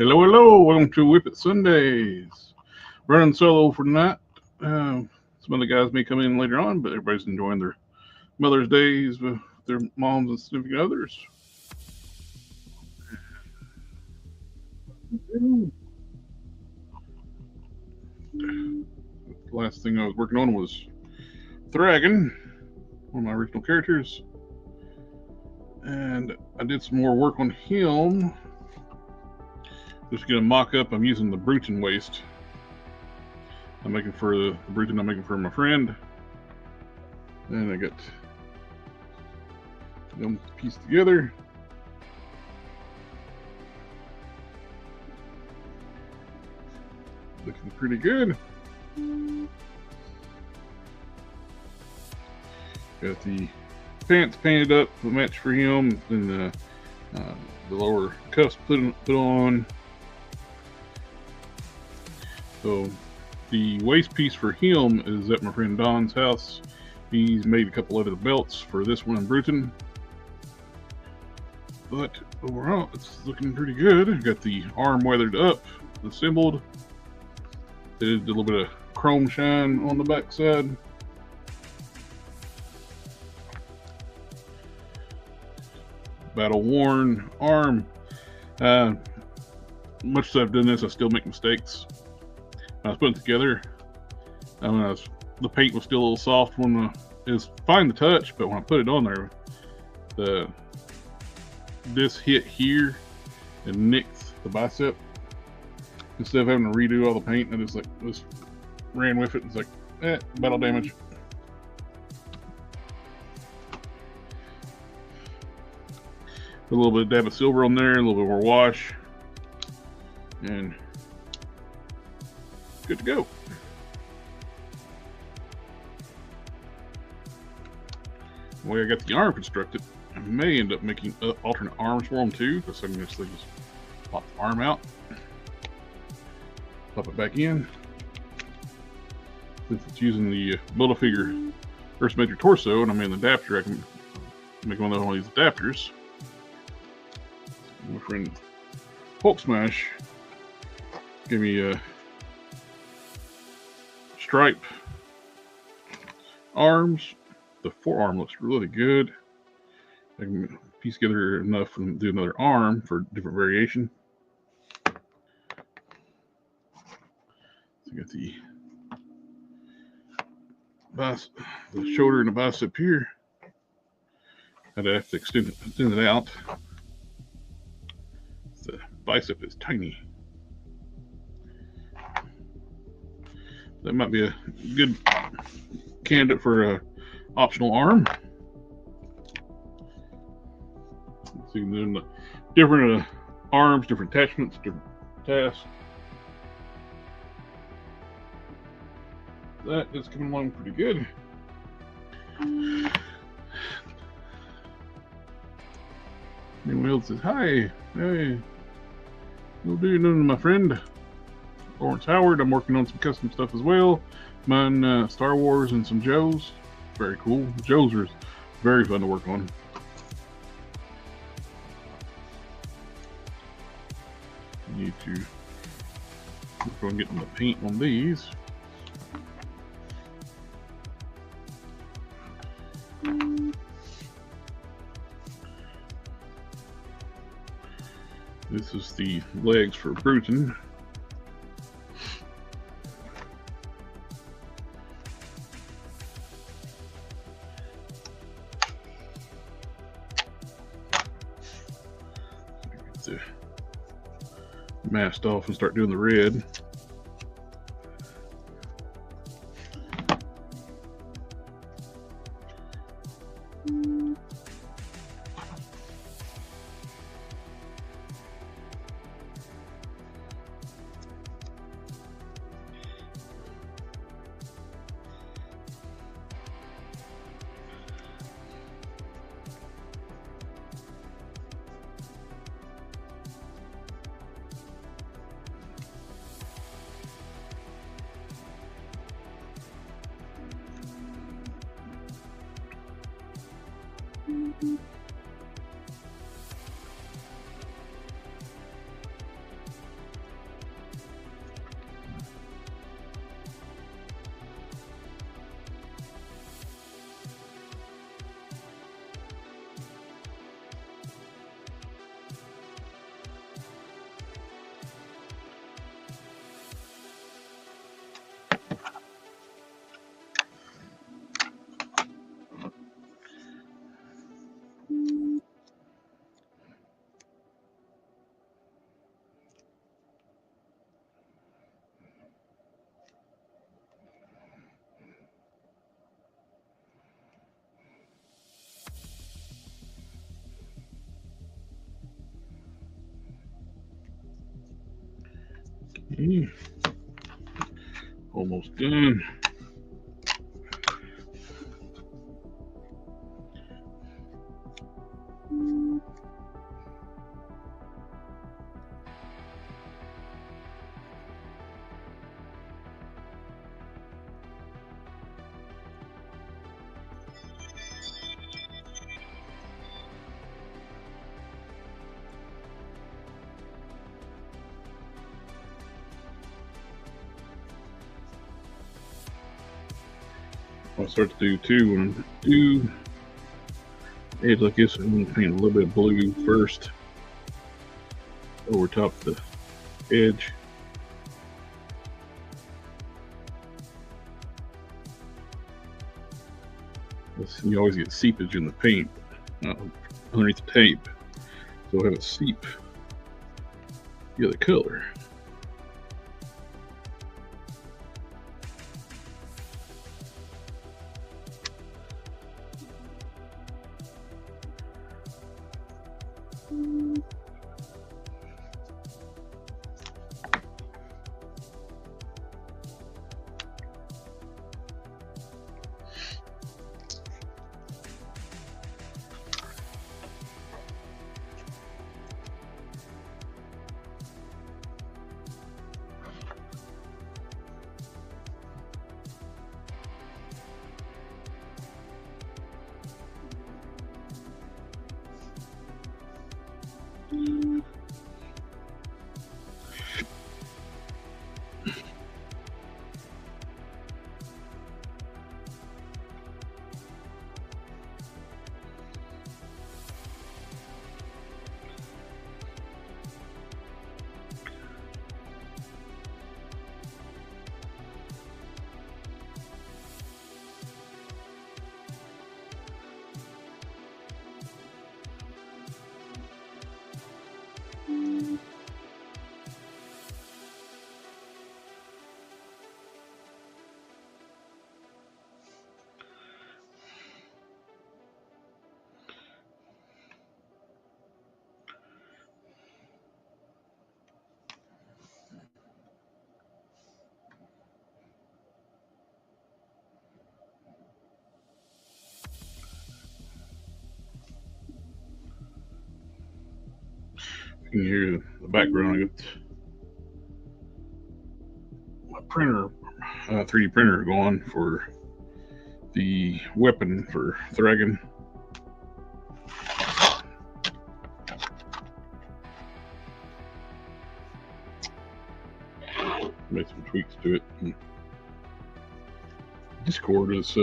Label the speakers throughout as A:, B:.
A: Hello, hello. Welcome to WIP IT Sundays. Running solo for tonight. Some of the guys may come in later on, but everybody's enjoying their Mother's Days with their moms and significant others. The last thing I was working on was Thragon, one of my original characters. And I did some more work on him. Just gonna mock up. I'm using the Bruton waste. I'm making for the Bruton I'm making for my friend. And I got them pieced together. Looking pretty good. Got the pants painted up to match for him, and the lower cuffs put on. So the waist piece for him is at my friend Don's house. He's made a couple other belts for this one in Bruton. But overall, it's looking pretty good. I've got the arm weathered up, assembled. Did a little bit of chrome shine on the back side. Battle worn arm. Much as I've done this, I still make mistakes. When I was putting it together, the paint was still a little soft when it was fine to touch, but when I put it on there, this hit here and nicked the bicep. Instead of having to redo all the paint, I just ran with it. It's like, battle damage. Put a little bit of dab of silver on there, a little bit more wash, and good to go. The way I got the arm constructed, I may end up making alternate arms for them too, because I can just pop the arm out, pop it back in. Since it's using the Build-A-Figure First Major Torso, and I made an adapter, I can make one of these adapters. My friend Hulk Smash gave me a stripe arms. The forearm looks really good. I can piece together enough and do another arm for different variation. So you got the shoulder and the bicep here. I'd have to extend it out. The bicep is tiny. That might be a good candidate for a optional arm. So you can do the different arms, different attachments, different tasks. That is coming along pretty good. Anyone else says hi? Hey, you'll do nothing, my friend. Lawrence Howard. I'm working on some custom stuff as well. Mine, Star Wars and some Joes. Very cool. Joes are very fun to work on. Need to work on getting the paint on these. This is the legs for Bruton. Get the masked off and start doing the red. Okay. Almost done. I start to do too when I do edge like this, I'm going to paint a little bit of blue first over top the edge. You always get seepage in the paint underneath the tape, so I'll have it seep the other color. You can hear the background. I got my printer, 3D printer going for the weapon for Thragon. Make some tweaks to it. And Discord is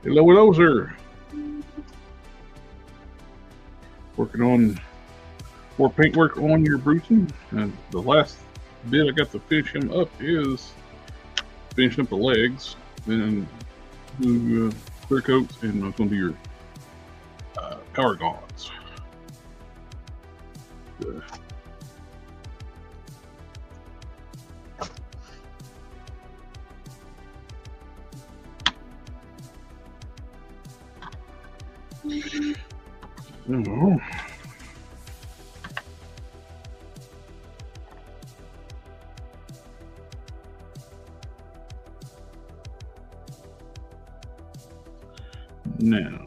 A: hello, sir. Working on more paintwork on your Bruton, and the last bit I got to finish him up is finishing up the legs, then do clear coats, and I'm going to do your power gaunts. Oh. Now,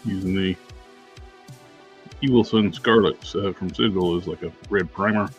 A: using the Evil Sun Scarlet from Citadel is like a red primer.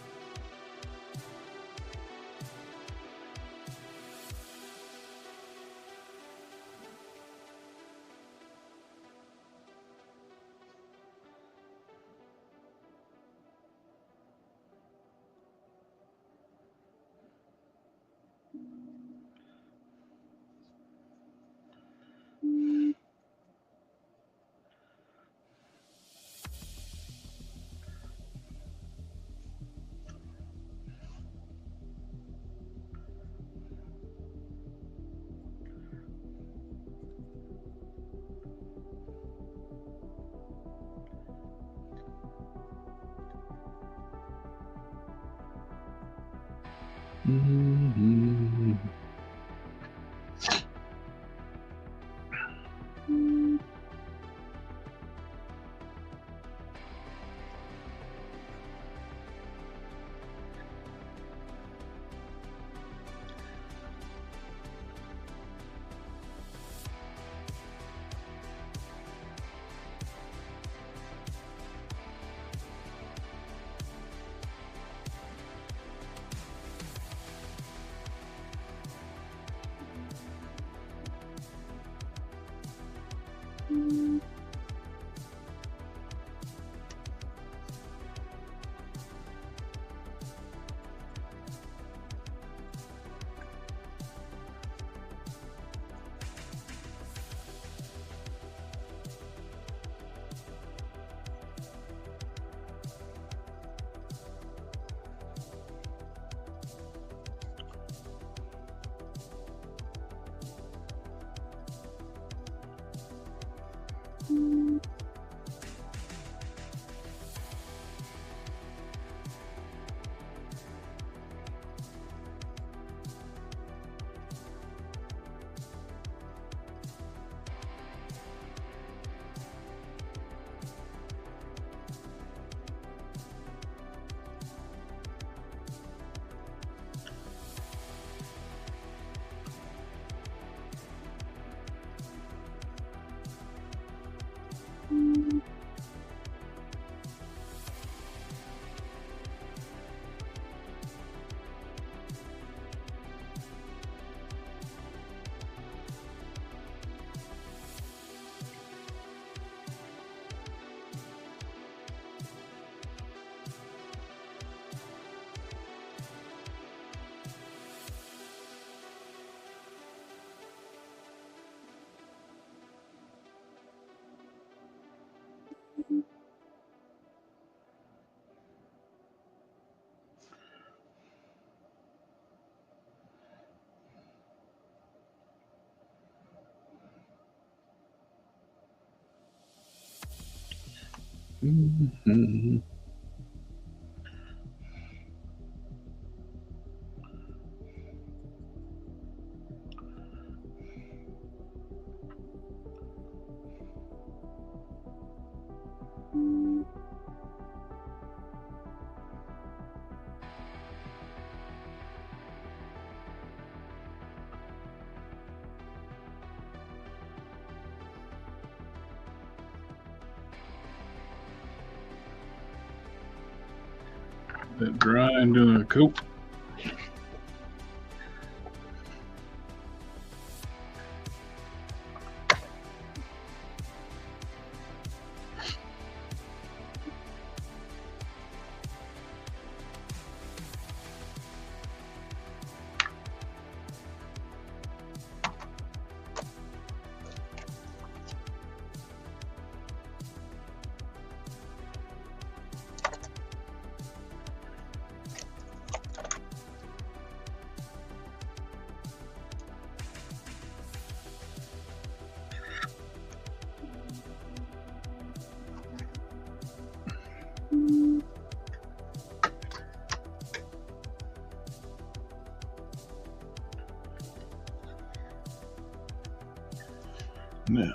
A: Mm-hmm. Mm-hmm. That dry and doing a coat. Now,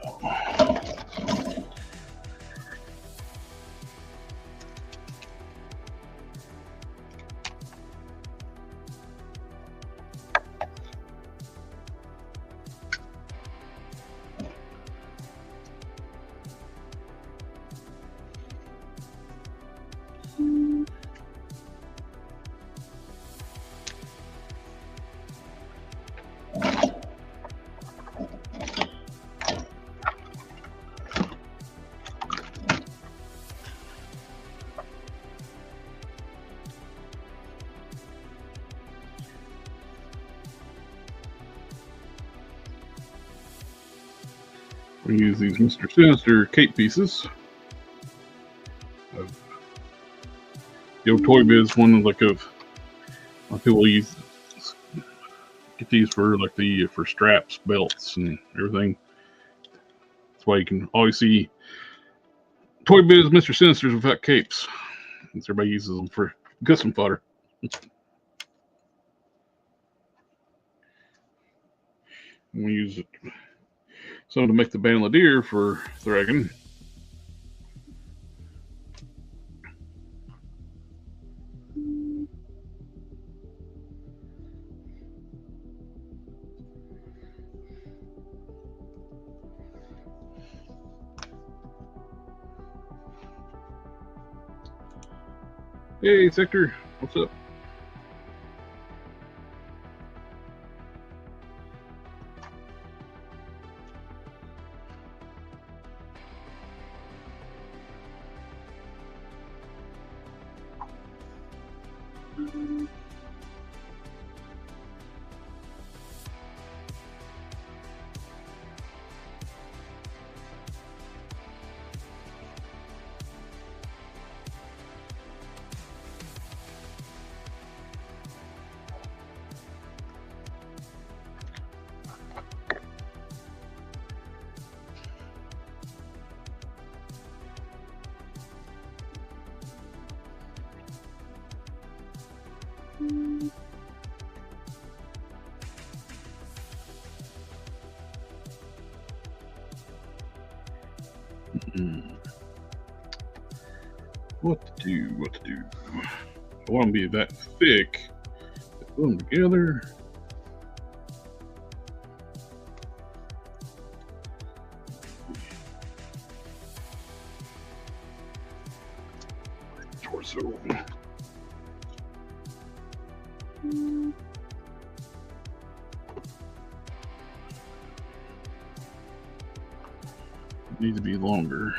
A: we use these Mr. Sinister cape pieces. The old Toy Biz one, like of people use get these for like for straps, belts, and everything. That's why you can always see Toy Biz Mr. Sinisters without capes. Everybody uses them for custom fodder. We use some to make the bandolier for threading. Hey, Sector, what's up? What to do? What to do? I want them to be that thick. Put them together. Torso. Need to be longer.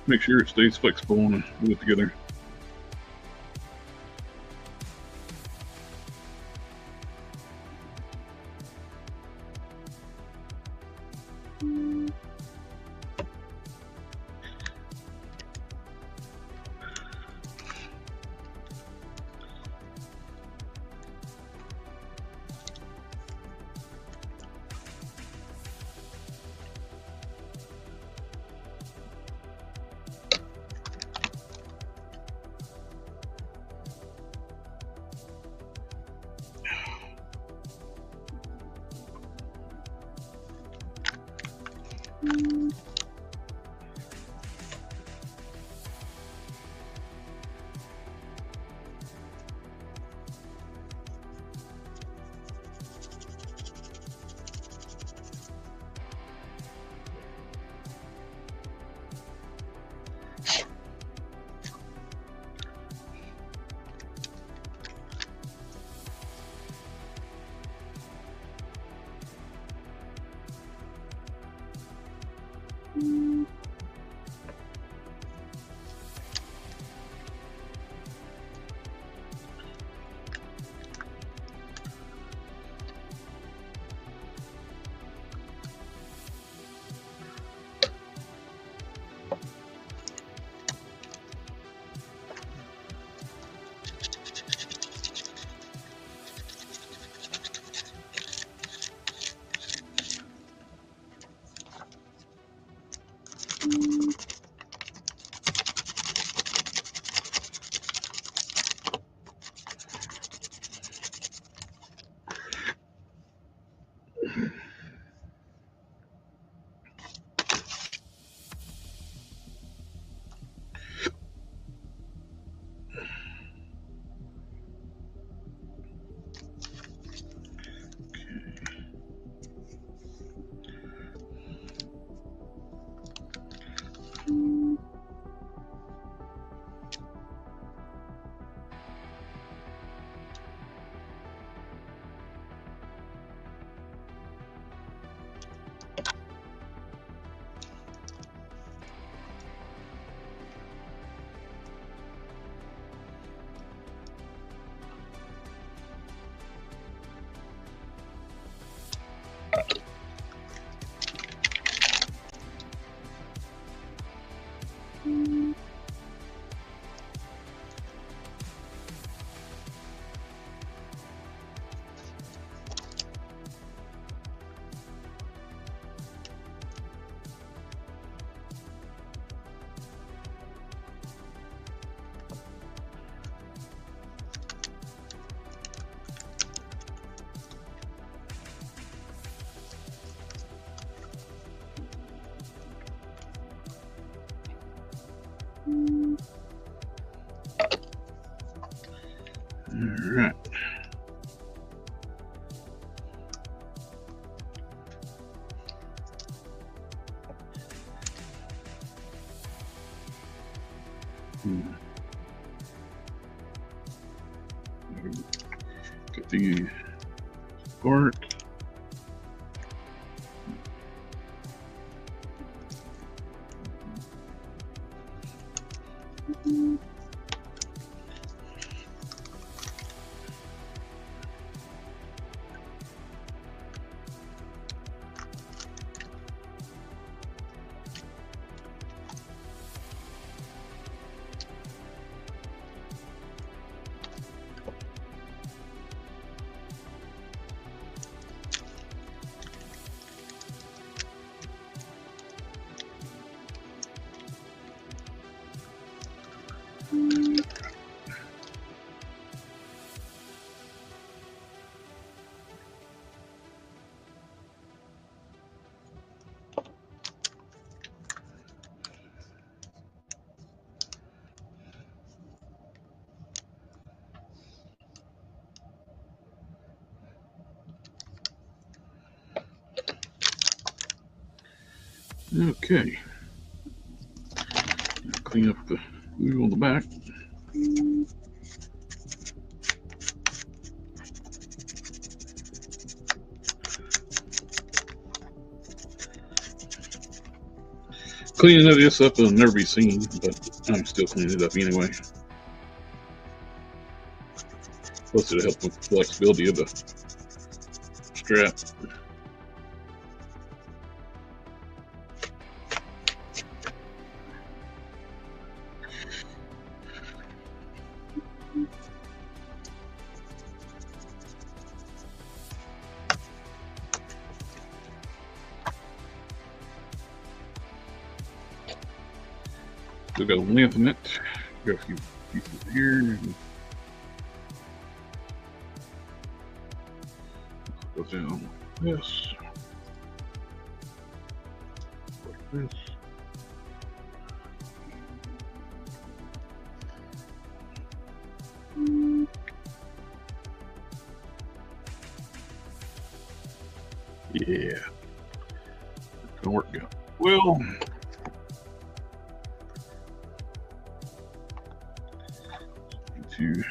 A: Make sure it stays flexible and glue it together. Get the spark. Okay. Clean up the glue on the back. Cleaning this up will never be seen, but I'm still cleaning it up anyway. Plus it'll help with the flexibility of the strap. Still got to lengthen it. Got a few pieces here. Go down like this. Like this. Yeah. It's gonna work out well. To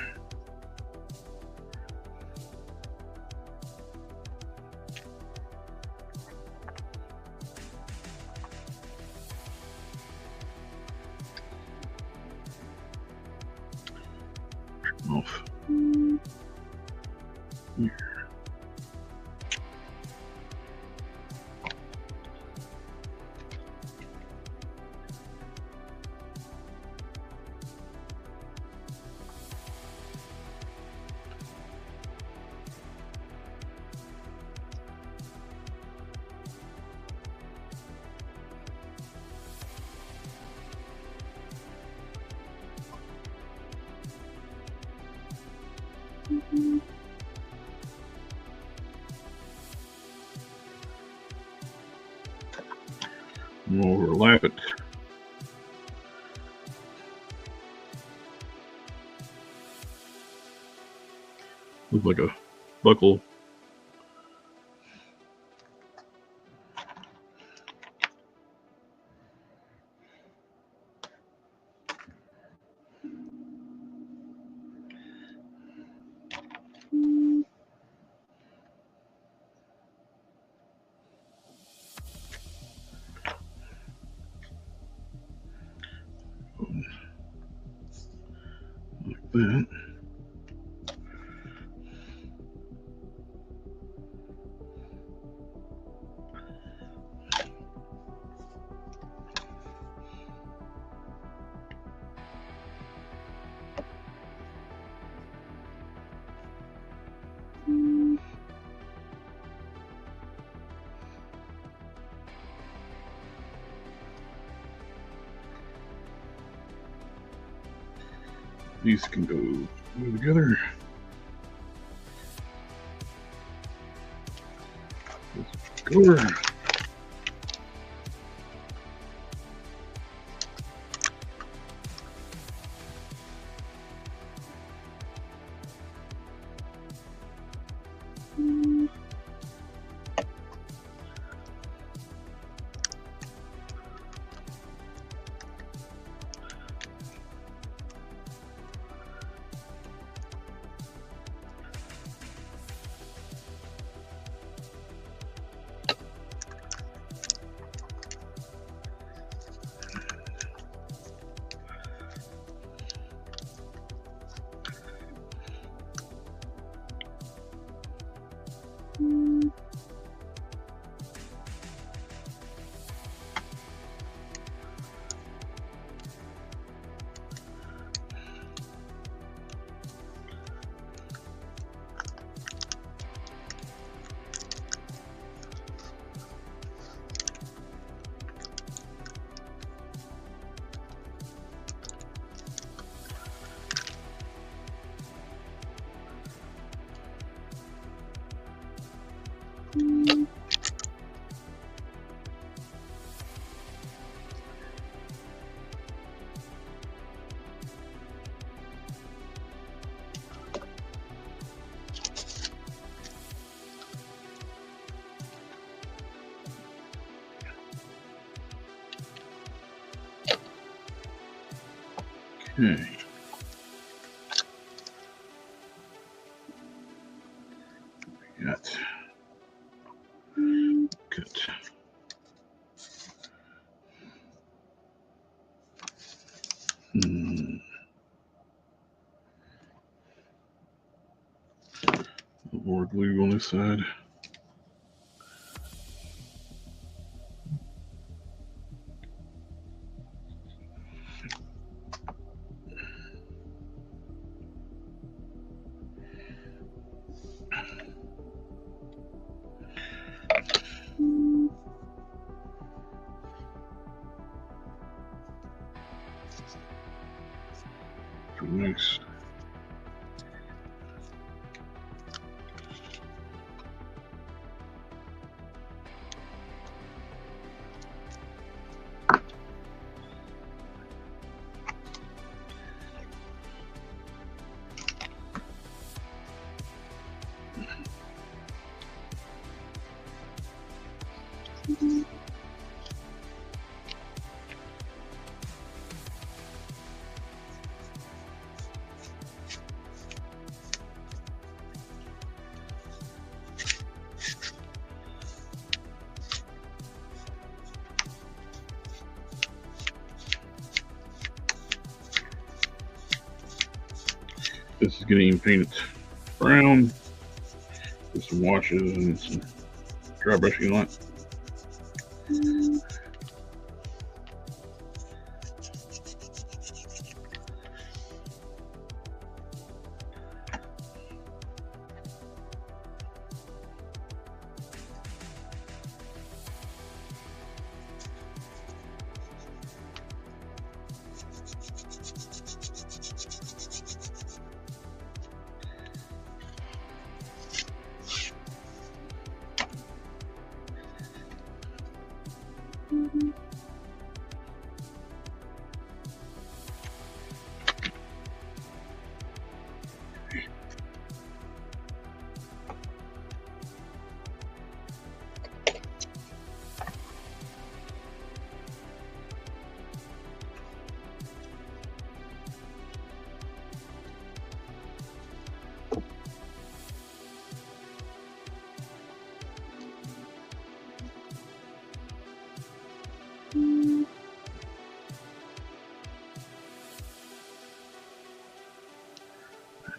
A: off here. And we'll overlap it. Looks like a buckle. Like that. These can go together. Go. Okay. Got good. More glue on this side. Pretty nice. This is getting painted brown with some washes and some dry brushing on it.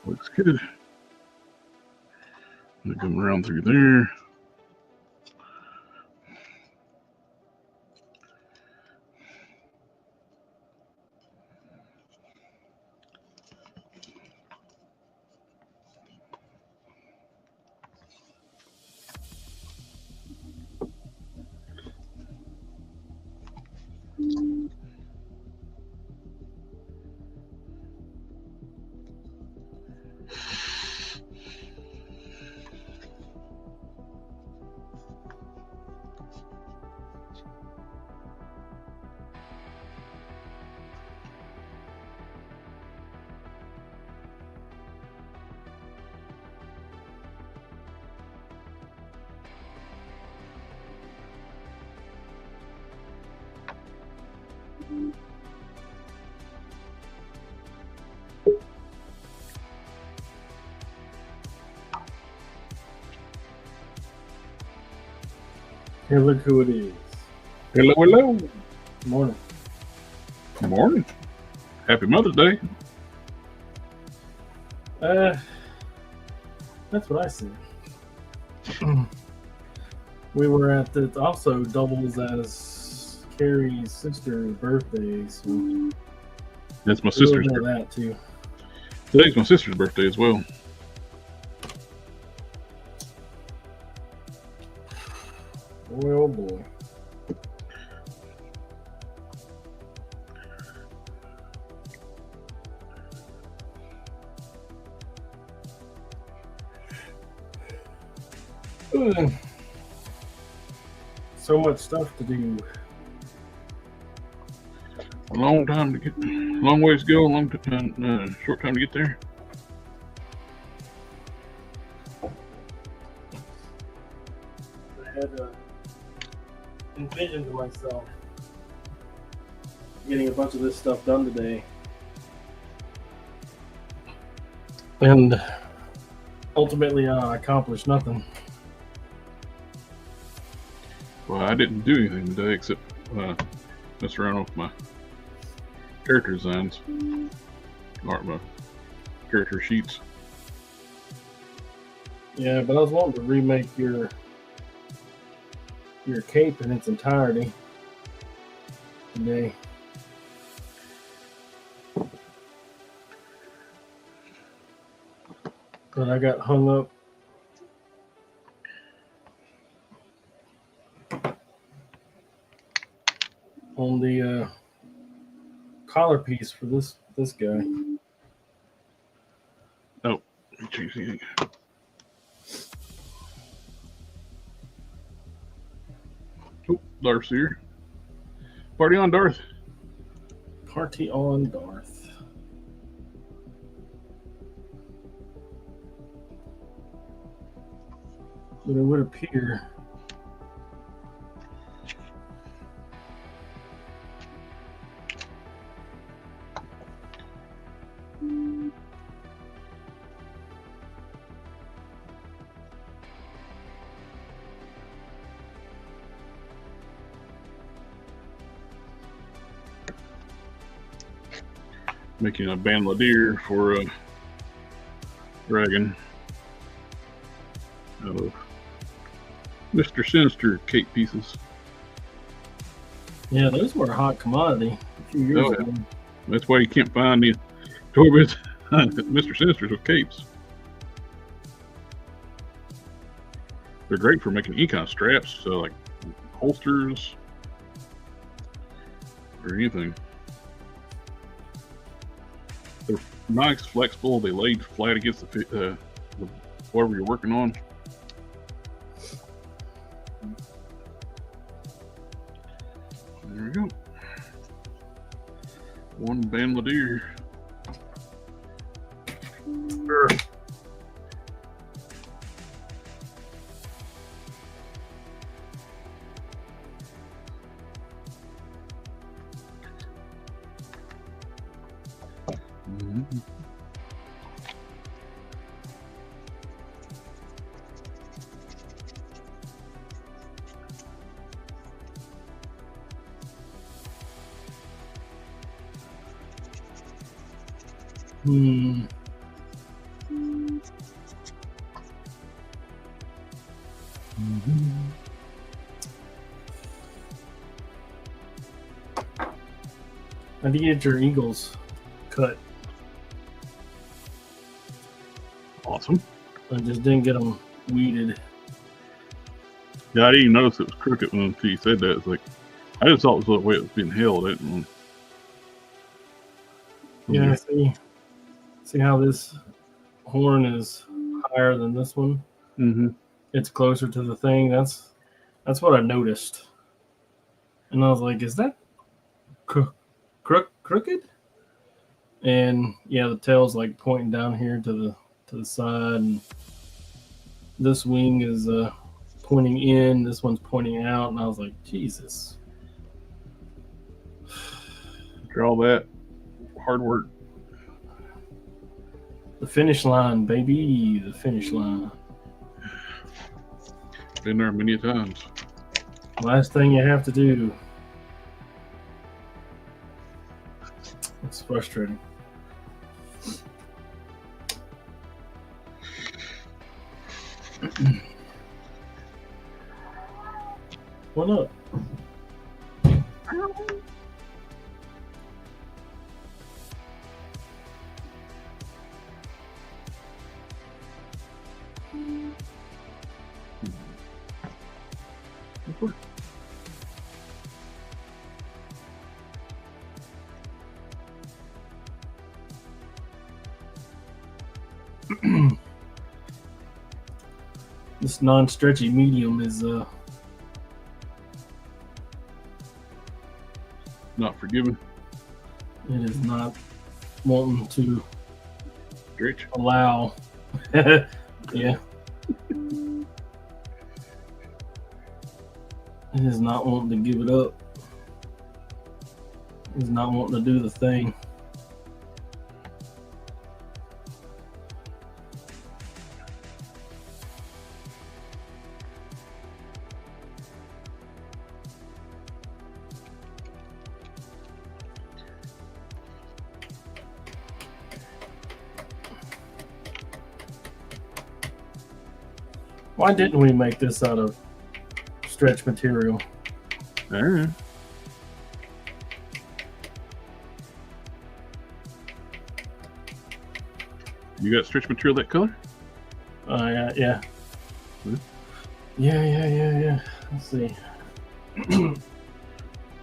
A: Looks good. I'm gonna come around through there.
B: Hey, look who it is.
A: Hello, hello.
B: Good morning.
A: Good morning. Happy Mother's Day.
B: That's what I said. We were at the also doubles as Carrie's sister's birthday, so
A: That's my
B: we
A: sister's
B: were at
A: birthday.
B: that too.
A: Today's my sister's birthday as well.
B: Boy, oh boy. so much stuff to do.
A: A long ways to go, short time to get there.
B: I had envisioned myself getting a bunch of this stuff done today. And ultimately, I accomplished nothing.
A: Well, I didn't do anything today except mess around with my character designs, or my character sheets.
B: Yeah, but I was wanting to remake your cape in its entirety today. But I got hung up on the collar piece for this guy.
A: Oh, geez. Oh, Darth's here. Party on, Darth.
B: Party on, Darth. But it would appear
A: making a bandolier for a dragon out of Mr. Sinister cape pieces.
B: Yeah, those were a hot commodity a few years ago.
A: That's why you can't find the Torbits Mr. Sinisters with capes. They're great for making econ straps, so like holsters or anything. They're nice, flexible. They lay flat against the whatever you're working on. There we go. One bandolier.
B: I did get your eagles cut.
A: Awesome.
B: I just didn't get them weeded.
A: Yeah, I didn't even notice it was crooked when you said that. It's like, I just thought it was the way it was being held. I didn't.
B: Yeah, see how this horn is higher than this one?
A: Mm-hmm.
B: It's closer to the thing. That's what I noticed. And I was like, is that crooked? And yeah, the tail's like pointing down here to the side, and this wing is pointing in, this one's pointing out, and I was like, Jesus.
A: After all that hard work.
B: The finish line, baby, the finish line.
A: Been there many times.
B: Last thing you have to do. It's frustrating. What up? This non-stretchy medium is
A: not forgiving.
B: It is not wanting to
A: Stretch.
B: allow. Yeah. It is not wanting to give it up. It is not wanting to do the thing. Why didn't we make this out of stretch material?
A: All right. You got stretch material that color?
B: Yeah, yeah.
A: Hmm?
B: Yeah. Let's see.
A: Make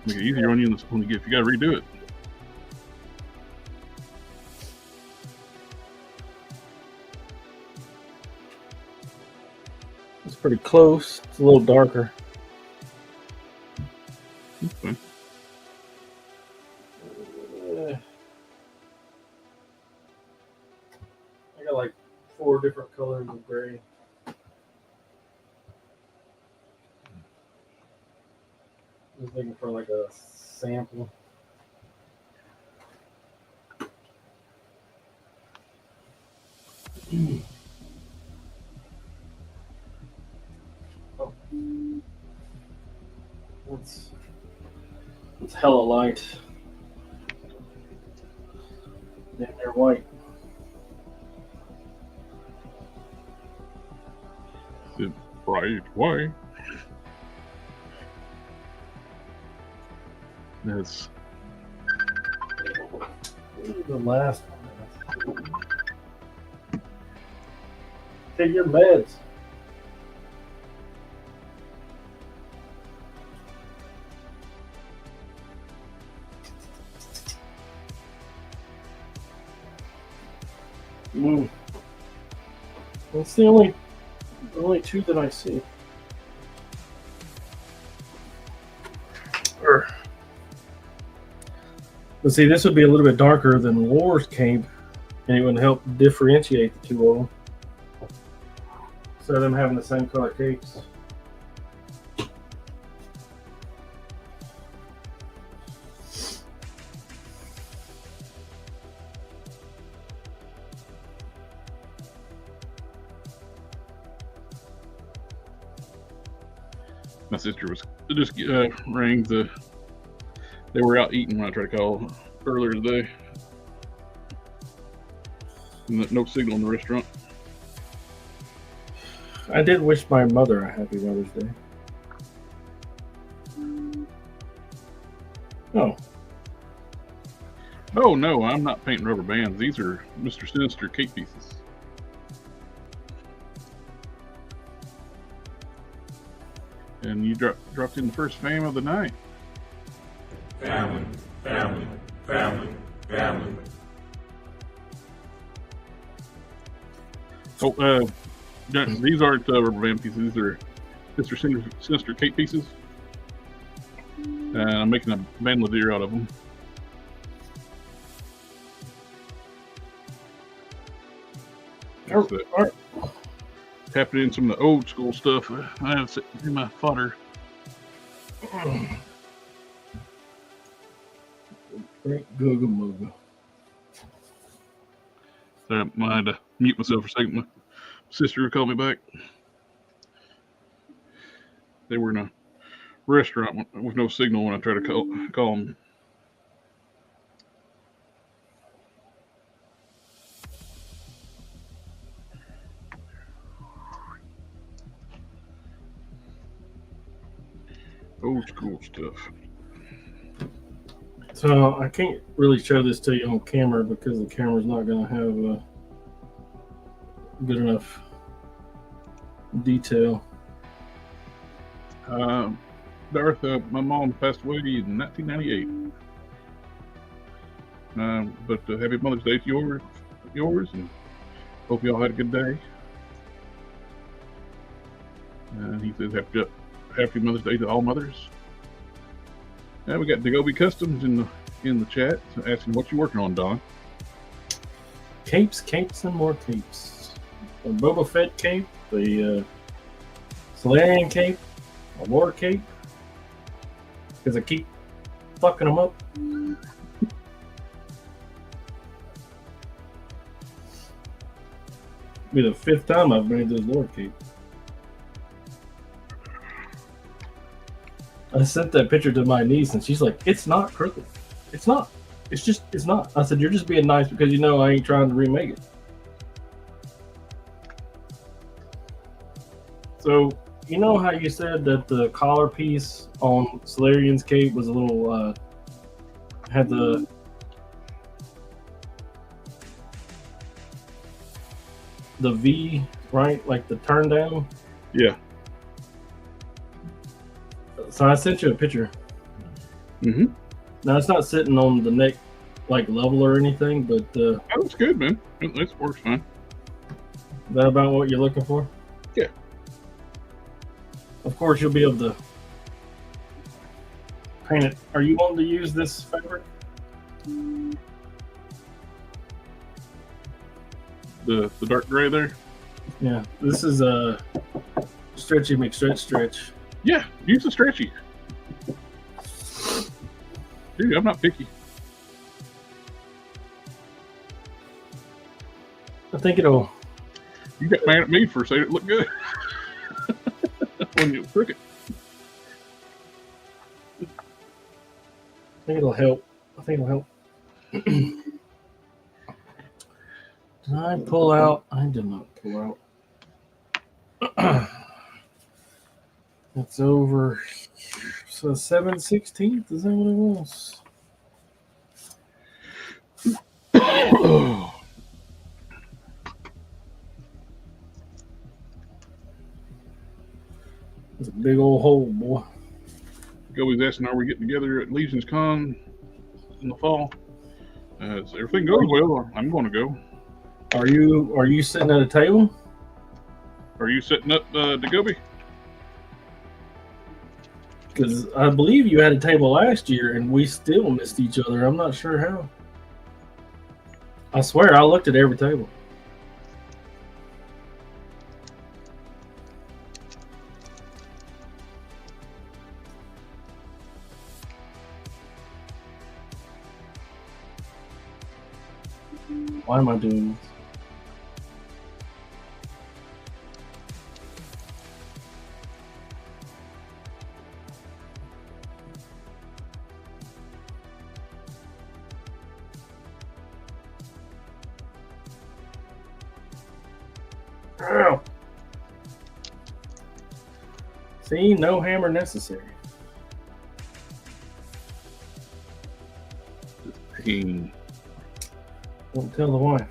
A: it easier on you when you get if you got to redo it.
B: It's pretty close. It's a little darker.
A: Okay.
B: I got like 4 different colors of gray. Just looking for like a sample. Oh. It's hella light. Then they're white.
A: It's bright white. That's
B: The last one. Take your meds. That's the only 2 that I see. But see, this would be a little bit darker than Laura's cape, and it would help differentiate the 2 of them. Instead of them having the same color capes.
A: my sister was just rang the. They were out eating when I tried to call earlier today. No signal in the restaurant.
B: I did wish my mother a happy Mother's Day. Oh.
A: Oh no, I'm not painting rubber bands. These are Mr. Sinister cake pieces. And you dropped in the first fam of the night.
C: Family, family, family, family.
A: Oh, these aren't rubber band pieces. These are Mr. Sinister cake pieces. And I'm making a bandolier out of them. Tapping in some of the old school stuff I have in my fodder.
B: Great Googa Mooga.
A: So I had to mute myself for a second. My sister called me back. They were in a restaurant with no signal when I tried to call them. Old school stuff.
B: So I can't really show this to you on camera because the camera's not going to have good enough detail.
A: Darth, my mom passed away in 1998. But happy Mother's Day to yours, and hope y'all had a good day. And he says happy Mother's Day to all mothers. We got Degobi Customs in the chat asking what you working on, Don.
B: Capes, and more capes. A Boba Fett cape, the Solarian cape, a Lore cape. Because I keep fucking them up. Be the 5th time I've made this Lore cape. I sent that picture to my niece and she's like, it's not crooked. It's not. It's not. I said, you're just being nice because you know I ain't trying to remake it. So, you know how you said that the collar piece on Solarian's cape was a little, had the V, right? Like the turn down?
A: Yeah.
B: So I sent you a picture.
A: Mm-hmm.
B: Now it's not sitting on the neck like level or anything, but
A: that looks good, man. It works fine.
B: Is that about what you're looking for?
A: Yeah.
B: Of course, you'll be able to paint it. Are you wanting to use this fabric?
A: The dark gray there?
B: Yeah. This is a Stretchy McStretch.
A: Yeah, use the stretchy. Dude, I'm not picky.
B: I think it'll...
A: You got mad at me for saying it looked good. When you prick it.
B: I think it'll help. Did I pull out? I did not pull out. It's over. So 7/16. Is that what it was? It's a big old hole, boy.
A: Goey's asking, are we getting together at Legion's Con in the fall? If everything goes well, I'm going to go.
B: Are you sitting at a table?
A: Are you setting up Degobi?
B: Because I believe you had a table last year and we still missed each other. I'm not sure how. I swear I looked at every table. Why am I doing this? Ow. See, no hammer necessary.
A: Pain.
B: Don't tell the wife.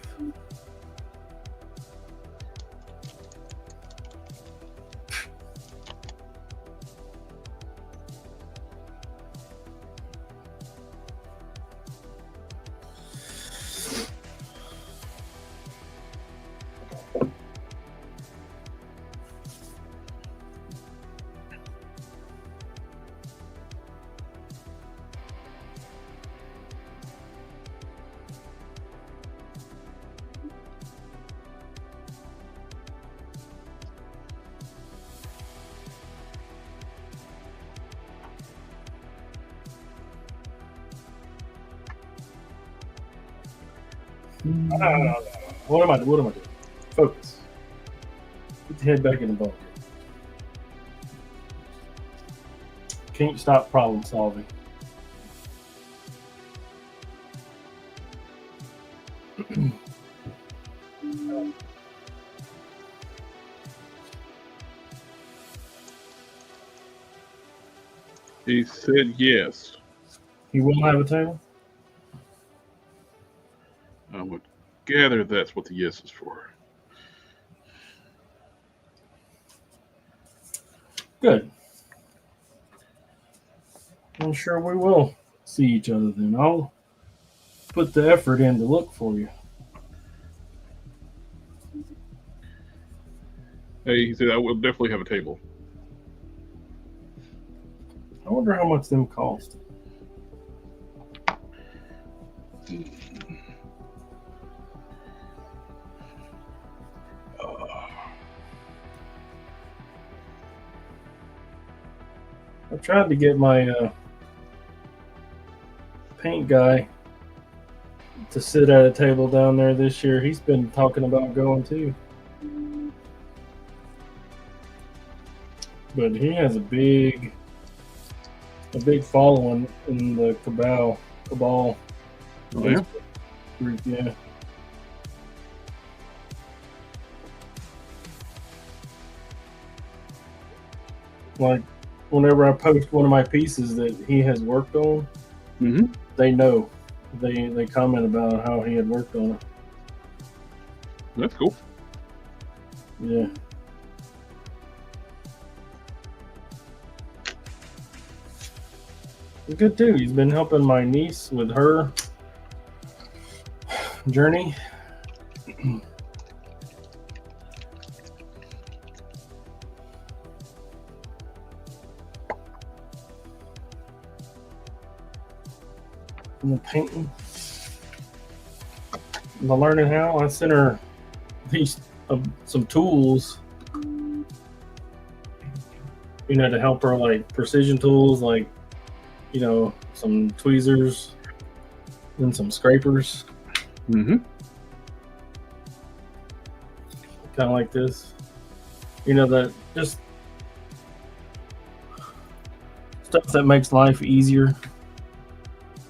B: What am I doing? Focus. Get the head back in the ball. Can't stop problem solving.
A: He said yes.
B: You will have a table?
A: I would gather that's what the yes is for.
B: Good. I'm sure we will see each other then. I'll put the effort in to look for you.
A: Hey, he said I will definitely have a table.
B: I wonder how much them cost. I tried to get my paint guy to sit at a table down there this year. He's been talking about going too. But he has a big following in the Cabal
A: Oh, yeah?
B: group, yeah. Like whenever I post one of my pieces that he has worked on,
A: Mm-hmm.
B: they know. They comment about how he had worked on it.
A: That's cool.
B: Yeah. He's good too. He's been helping my niece with her journey. And the painting. The learning how. I sent her these some tools, to help her, like precision tools, like some tweezers and some scrapers,
A: Mm-hmm.
B: kind of like this. That just stuff that makes life easier.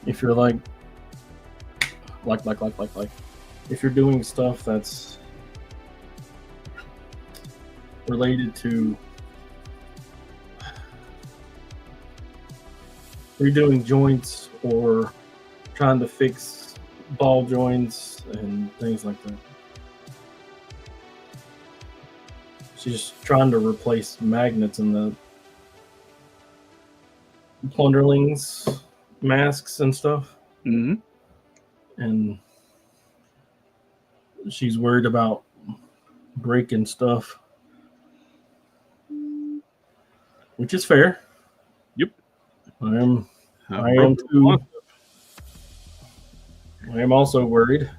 B: If you're like if you're doing stuff that's related to redoing joints or trying to fix ball joints and things like that. She's trying to replace magnets in the plunderlings masks and stuff.
A: Mm-hmm.
B: And she's worried about breaking stuff, which is fair.
A: Yep.
B: I am too. I am also worried.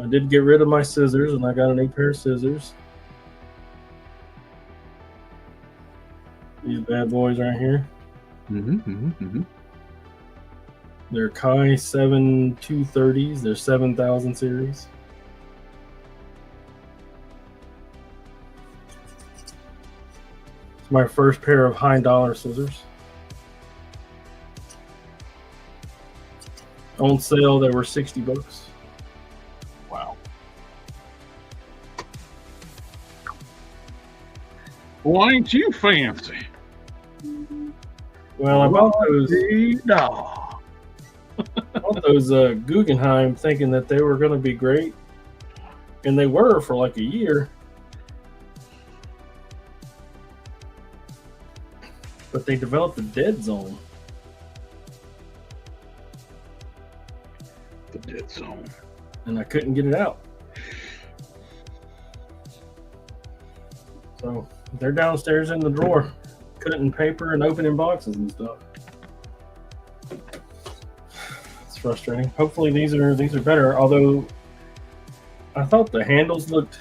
B: I did get rid of my scissors, and I got a new pair of scissors. These bad boys right here.
A: Mm-hmm. Mm-hmm. Mm-hmm.
B: They're Kai 7230s. They're 7000 series. It's my first pair of high dollar scissors. On sale, they were $60.
A: Wow. Well, ain't you fancy?
B: Well, I bought those Guggenheim thinking that they were going to be great, and they were for like a year. But they developed a dead zone.
A: The dead zone.
B: And I couldn't get it out. So they're downstairs in the drawer, cutting paper and opening boxes and stuff. It's frustrating. Hopefully these are better. Although I thought the handles looked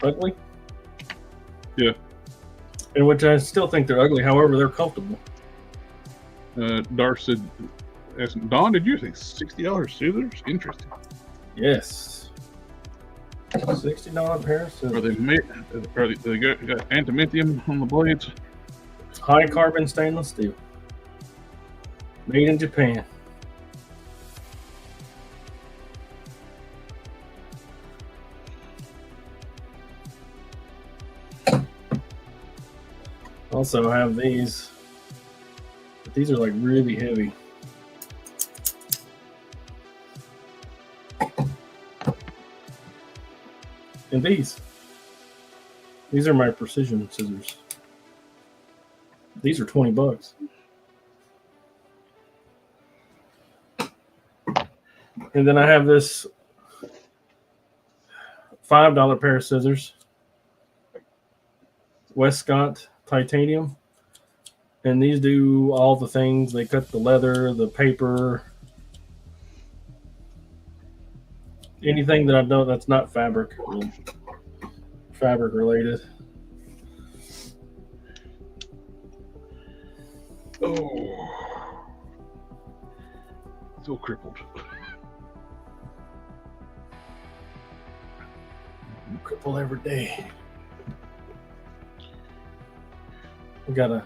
B: ugly.
A: Yeah.
B: In which I still think they're ugly. However, they're comfortable.
A: Darth said, Don, did you say $60 scissors? Interesting.
B: Yes. $60 pair of scissors.
A: Are they got antimathium on the blades?
B: High carbon stainless steel. Made in Japan. Also have these, but these are like really heavy. And these are my precision scissors. These are $20. And then I have this $5 pair of scissors, Westcott titanium, and these do all the things. They cut the leather, the paper, anything that I know that's not fabric related.
A: Oh, so crippled.
B: Cripple every day. We gotta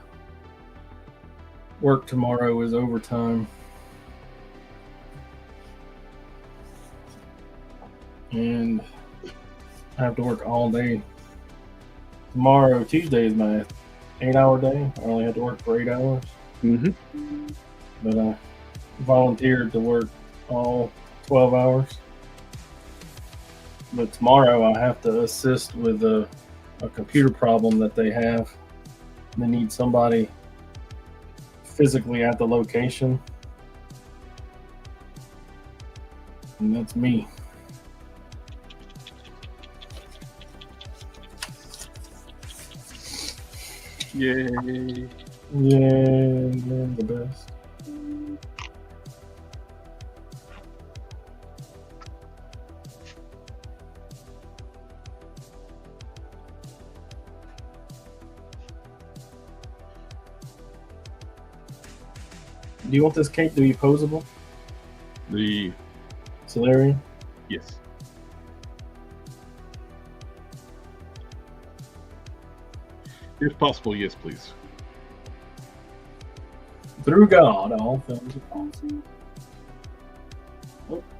B: work tomorrow is overtime. And I have to work all day. Tomorrow, Tuesday, is my 8-hour day. I only have to work for 8 hours.
A: Mm-hmm.
B: But I volunteered to work all 12 hours. But tomorrow I have to assist with a computer problem that they have. They need somebody physically at the location. And that's me.
A: Yay.
B: Yeah, I'm the best. Do you want this cake to be posable?
A: The
B: Solarian?
A: yes. If possible, yes, please.
B: Through God, all things are possible. Okay.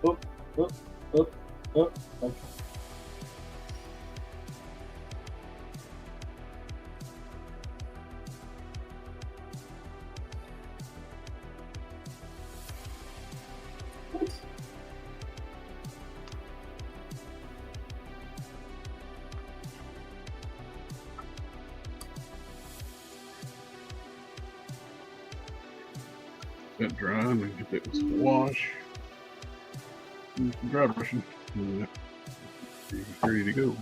A: That dry, and then get that with some wash. And some dry brushing. And that is ready to go.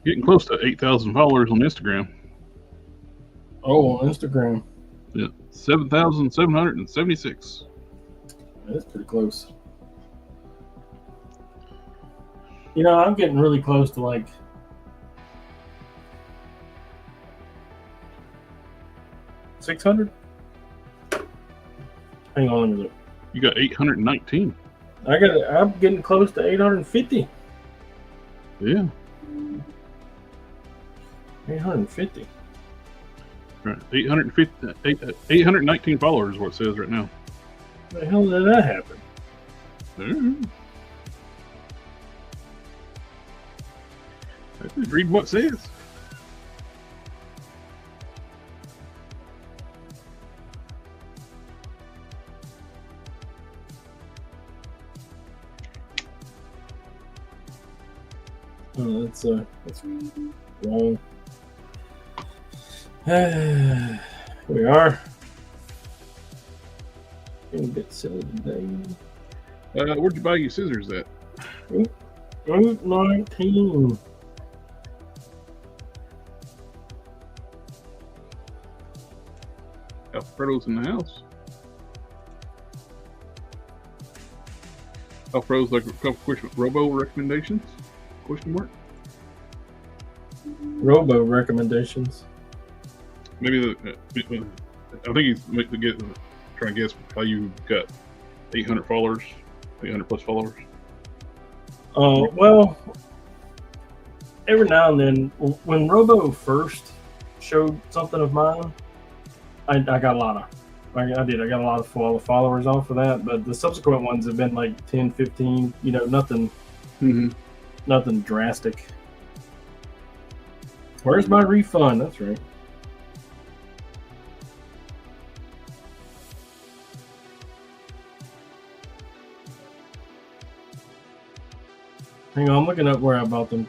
A: Getting close to 8,000 followers on Instagram.
B: Oh, on Instagram.
A: Yeah, 7,776.
B: That's pretty close. You know, I'm getting really close to like 600. Hang on a minute.
A: You got 819.
B: I'm getting close to 850.
A: Yeah.
B: 850.
A: Right. 819 followers is what it says right now.
B: How the hell did that happen?
A: I just read what it says.
B: Oh, that's wrong. Here we are. Getting a bit silly today.
A: Where'd you buy your scissors at?
B: Route 19.
A: Alfredo's in the house. Alfredo's like a couple question robo recommendations? Question mark?
B: Robo recommendations.
A: Maybe I think he's trying to guess how you got 800 followers, 800 plus followers.
B: Oh, well, every now and then, when Robo first showed something of mine, I got a lot of, I got a lot of followers off of that, but the subsequent ones have been like 10, 15, nothing, nothing drastic. Where's my refund? That's right. Hang on, I'm looking up where I bought them.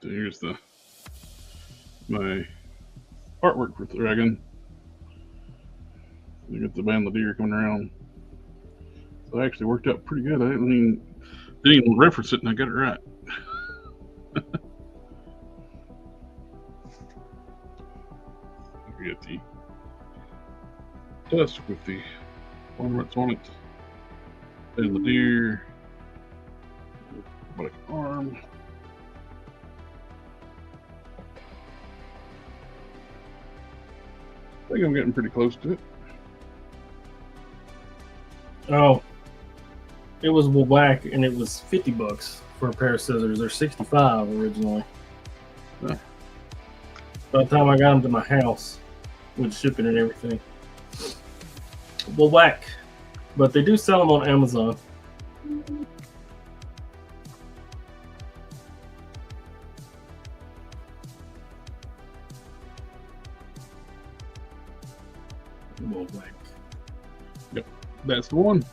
A: So here's my artwork for Dragon. You got the bandolier coming around. So it actually worked out pretty good. I didn't even reference it, and I got it right. We got the dust with the ornaments on it, bandolier, like arm. I think I'm getting pretty close to it.
B: Oh, it was whack, and it was $50 for a pair of scissors. They're $65 originally.
A: Huh.
B: By the time I got them to my house with shipping and everything, well, whack. But they do sell them on Amazon. Well, whack.
A: Yep, that's the one.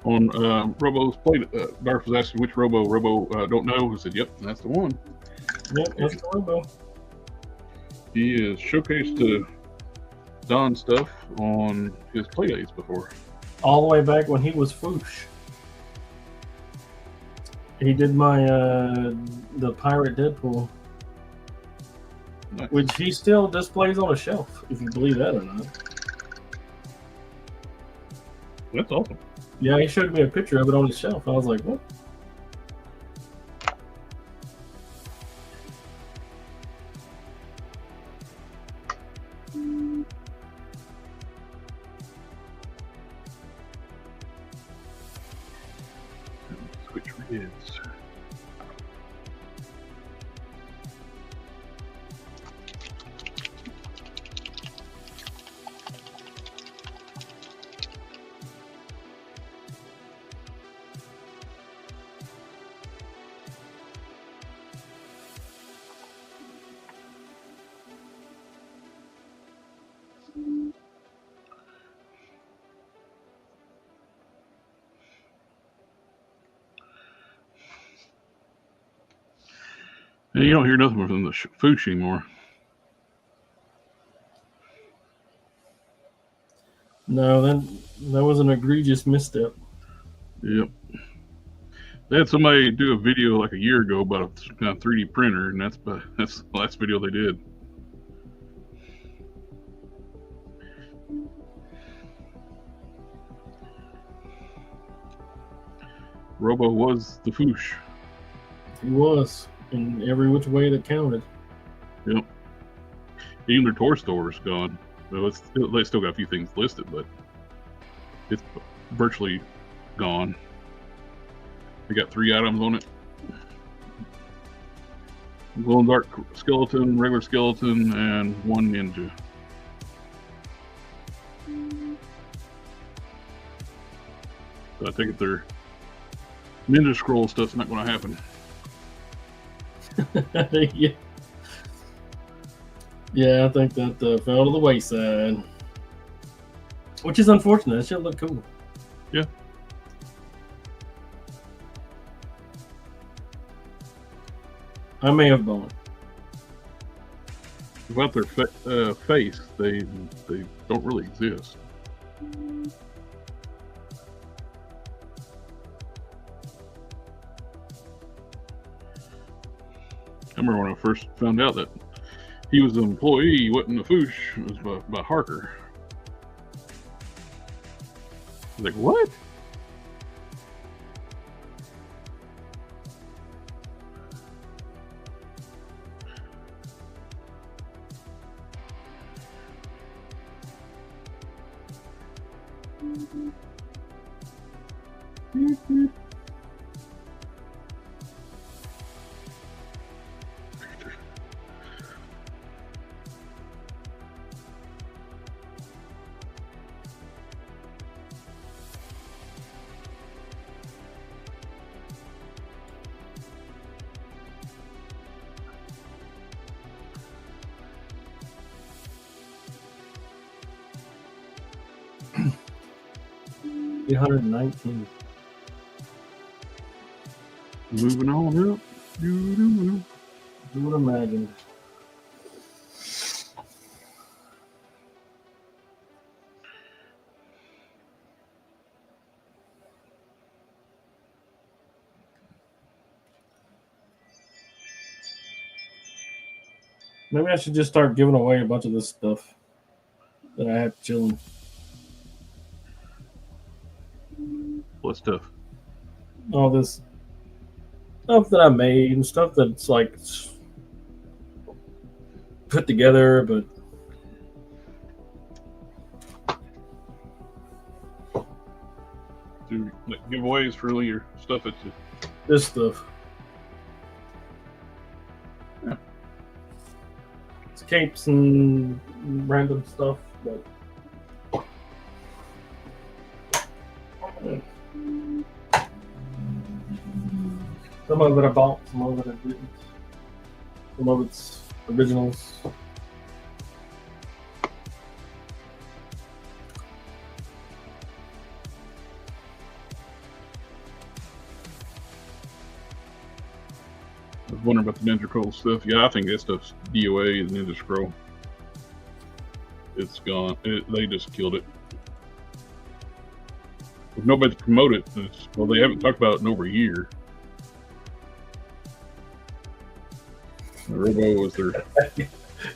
A: On Robo's plate, Darth was asking which Robo. Robo don't know. I said, "Yep, that's the one."
B: Yep, that's the Robo.
A: He has showcased Don stuff on his playdates before.
B: All the way back when he was Foosh. He did my the Pirate Deadpool,
A: Nice.
B: which he still displays on a shelf, if you believe that or not.
A: That's awesome.
B: Yeah, he showed me a picture of it on his shelf. I was like, what?
A: Switch rigs. Yeah, you don't hear nothing from the Foosh anymore.
B: No, that was an egregious misstep.
A: Yep. They had somebody do a video like a year ago about a 3D printer, and that's the last video they did. Robo was the Foosh.
B: He was in every which way that counted.
A: Yep. Even their tour store's gone. Well, they still got a few things listed, but it's virtually gone. They got 3 items on it: glow in the dark skeleton, regular skeleton, and 1 ninja. So I take it their ninja scroll stuff's not going to happen.
B: Yeah. Yeah, I think that fell to the wayside, which is unfortunate. It should look cool.
A: Yeah.
B: I may have bought it.
A: About their face, they don't really exist. I remember when I first found out that he was an employee, he wasn't a Foosh. It was by Harker. I was like, what?
B: $819.
A: Moving on up.
B: Who would imagine? Maybe I should just start giving away a bunch of this stuff that I have chilling.
A: What stuff?
B: All this stuff that I made and stuff that's like put together, but
A: Do giveaways for your stuff that you.
B: this stuff.
A: Yeah.
B: It's capes and random stuff, but some of it I bought, some of it I didn't. Some of it's originals.
A: I was wondering about the Ninja Scroll stuff. Yeah, I think that stuff's DOA, the Ninja Scroll. It's gone. They just killed it. With nobody to promote it, well, they haven't talked about it in over a year. The Robo was their.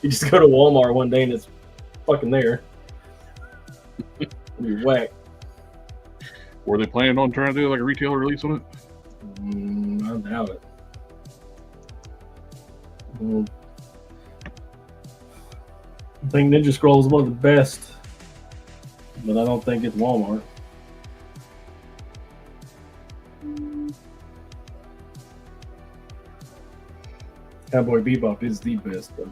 B: You just go to Walmart one day and it's fucking there. You whack.
A: Were they planning on trying to do like a retail release on it?
B: I doubt it. Well, I think Ninja Scroll is one of the best, but I don't think it's Walmart. Cowboy Bebop is the best, though.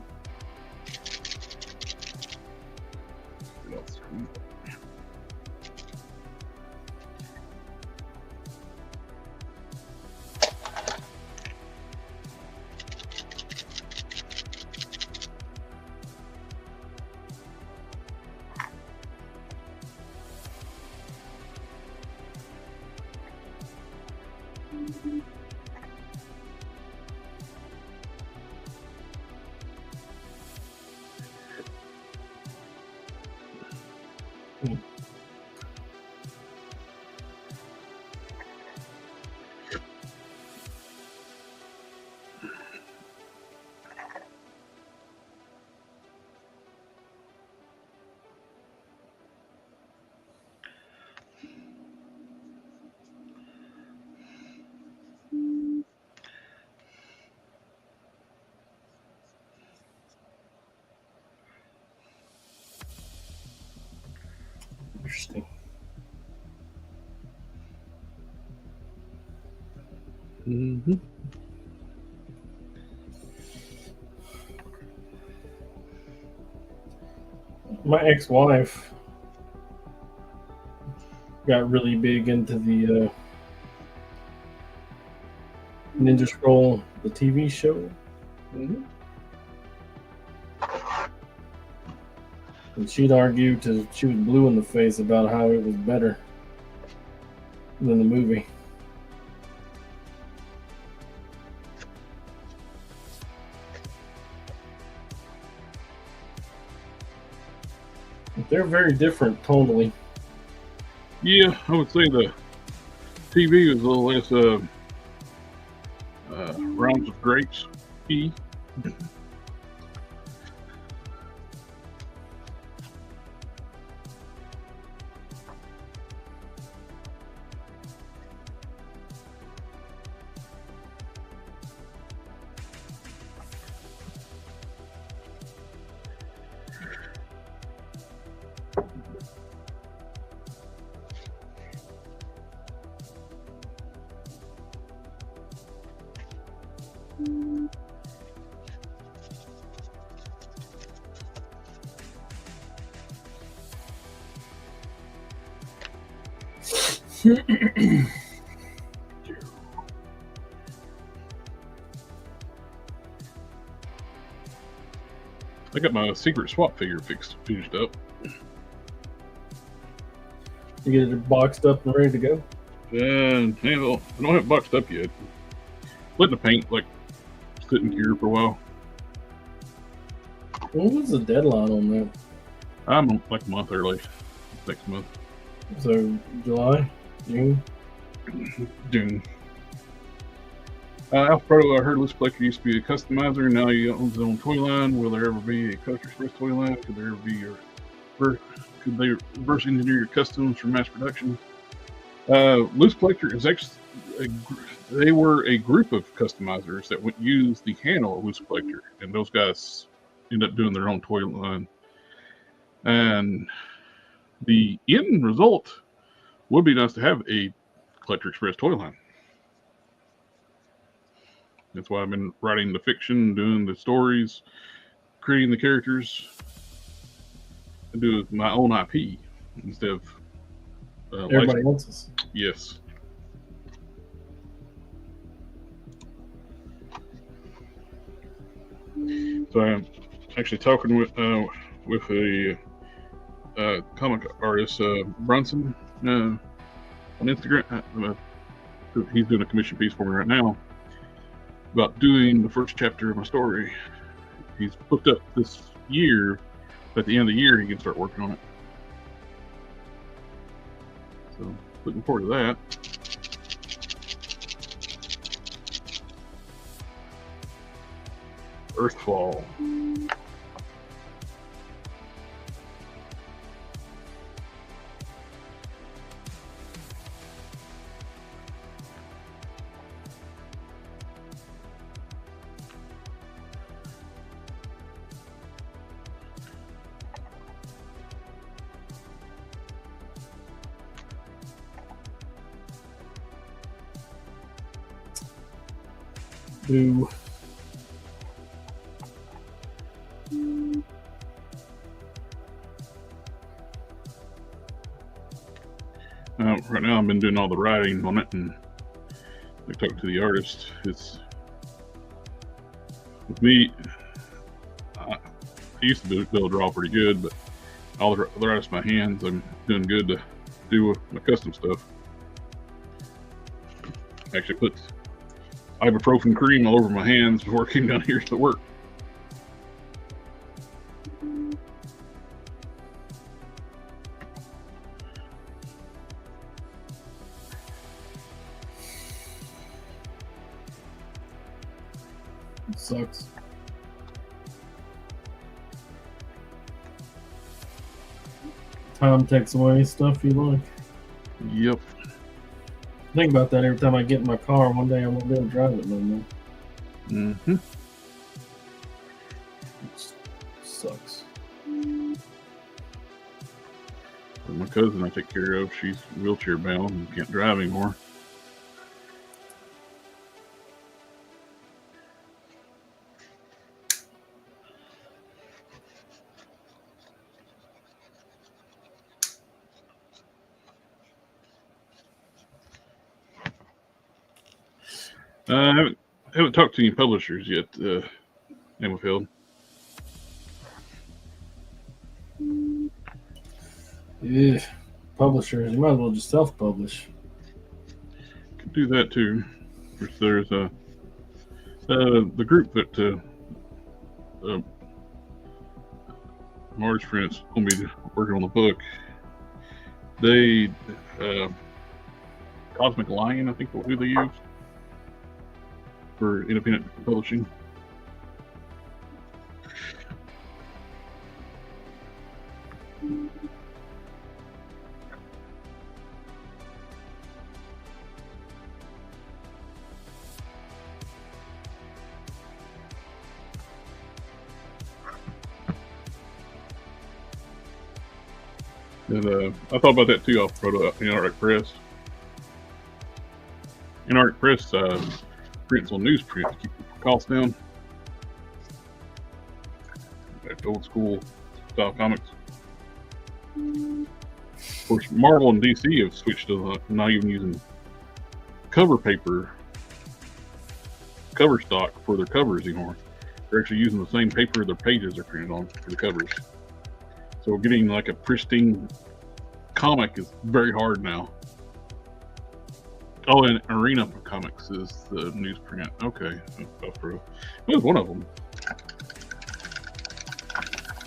B: Interesting.
A: Mm-hmm.
B: My ex-wife got really big into the Ninja Scroll, the TV show.
A: Mm-hmm.
B: And she'd argue till she was blue in the face about how it was better than the movie. But they're very different tonally.
A: Yeah, I would say the TV was a little less rounds of grapes. I got my secret swap figure finished up.
B: You get it boxed up and ready to go?
A: Yeah, I don't have it boxed up yet. Letting the paint like sit in here for a while.
B: What was the deadline on that?
A: I'm like a month early next month.
B: So July, June.
A: June. Alpro, I heard Loose Collector used to be a customizer. Now he owns his own toy line. Will there ever be a Collector Express toy line? Could there ever be could they reverse engineer your customs for mass production? Loose Collector is actually they were a group of customizers that would use the handle of Loose Collector, and those guys end up doing their own toy line. And the end result would be nice to have a Collector Express toy line. That's why I've been writing the fiction, doing the stories, creating the characters, and do my own IP instead of
B: Everybody else's.
A: Yes. So I'm actually talking with a comic artist, Brunson, on Instagram. He's doing a commission piece for me right now about doing the first chapter of my story. He's booked up this year, but at the end of the year he can start working on it. So looking forward to that. Earthfall.
B: Do
A: right now I've been doing all the writing on it, and I talked to the artist. It's with me. I used to be able to draw pretty good, but all the artists my hands, I'm doing good to do my custom stuff. Actually put ibuprofen cream all over my hands before I came down here to work.
B: it sucks. Time takes away stuff you like.
A: Yep.
B: Think about that every time I get in my car. One day I won't be able to drive it no more.
A: Mm-hmm.
B: It sucks.
A: My cousin I take care of, she's wheelchair bound and can't drive anymore. I haven't talked to any publishers yet, Amfield.
B: Yeah, publishers. You might as well just self-publish.
A: Could do that too. There's the group that Marge friends going to be working on the book. They Cosmic Lion, I think, who they use for independent publishing. And I thought about that too off Antarctic Press. Antarctic Press prints on newsprint to keep the costs down. That's old school style comics. Of course, Marvel and DC have switched to not even using cover paper, cover stock for their covers anymore. They're actually using the same paper their pages are printed on for the covers. So getting like a pristine comic is very hard now. Oh, and Arena Comics is the newsprint. Okay, it was one of them.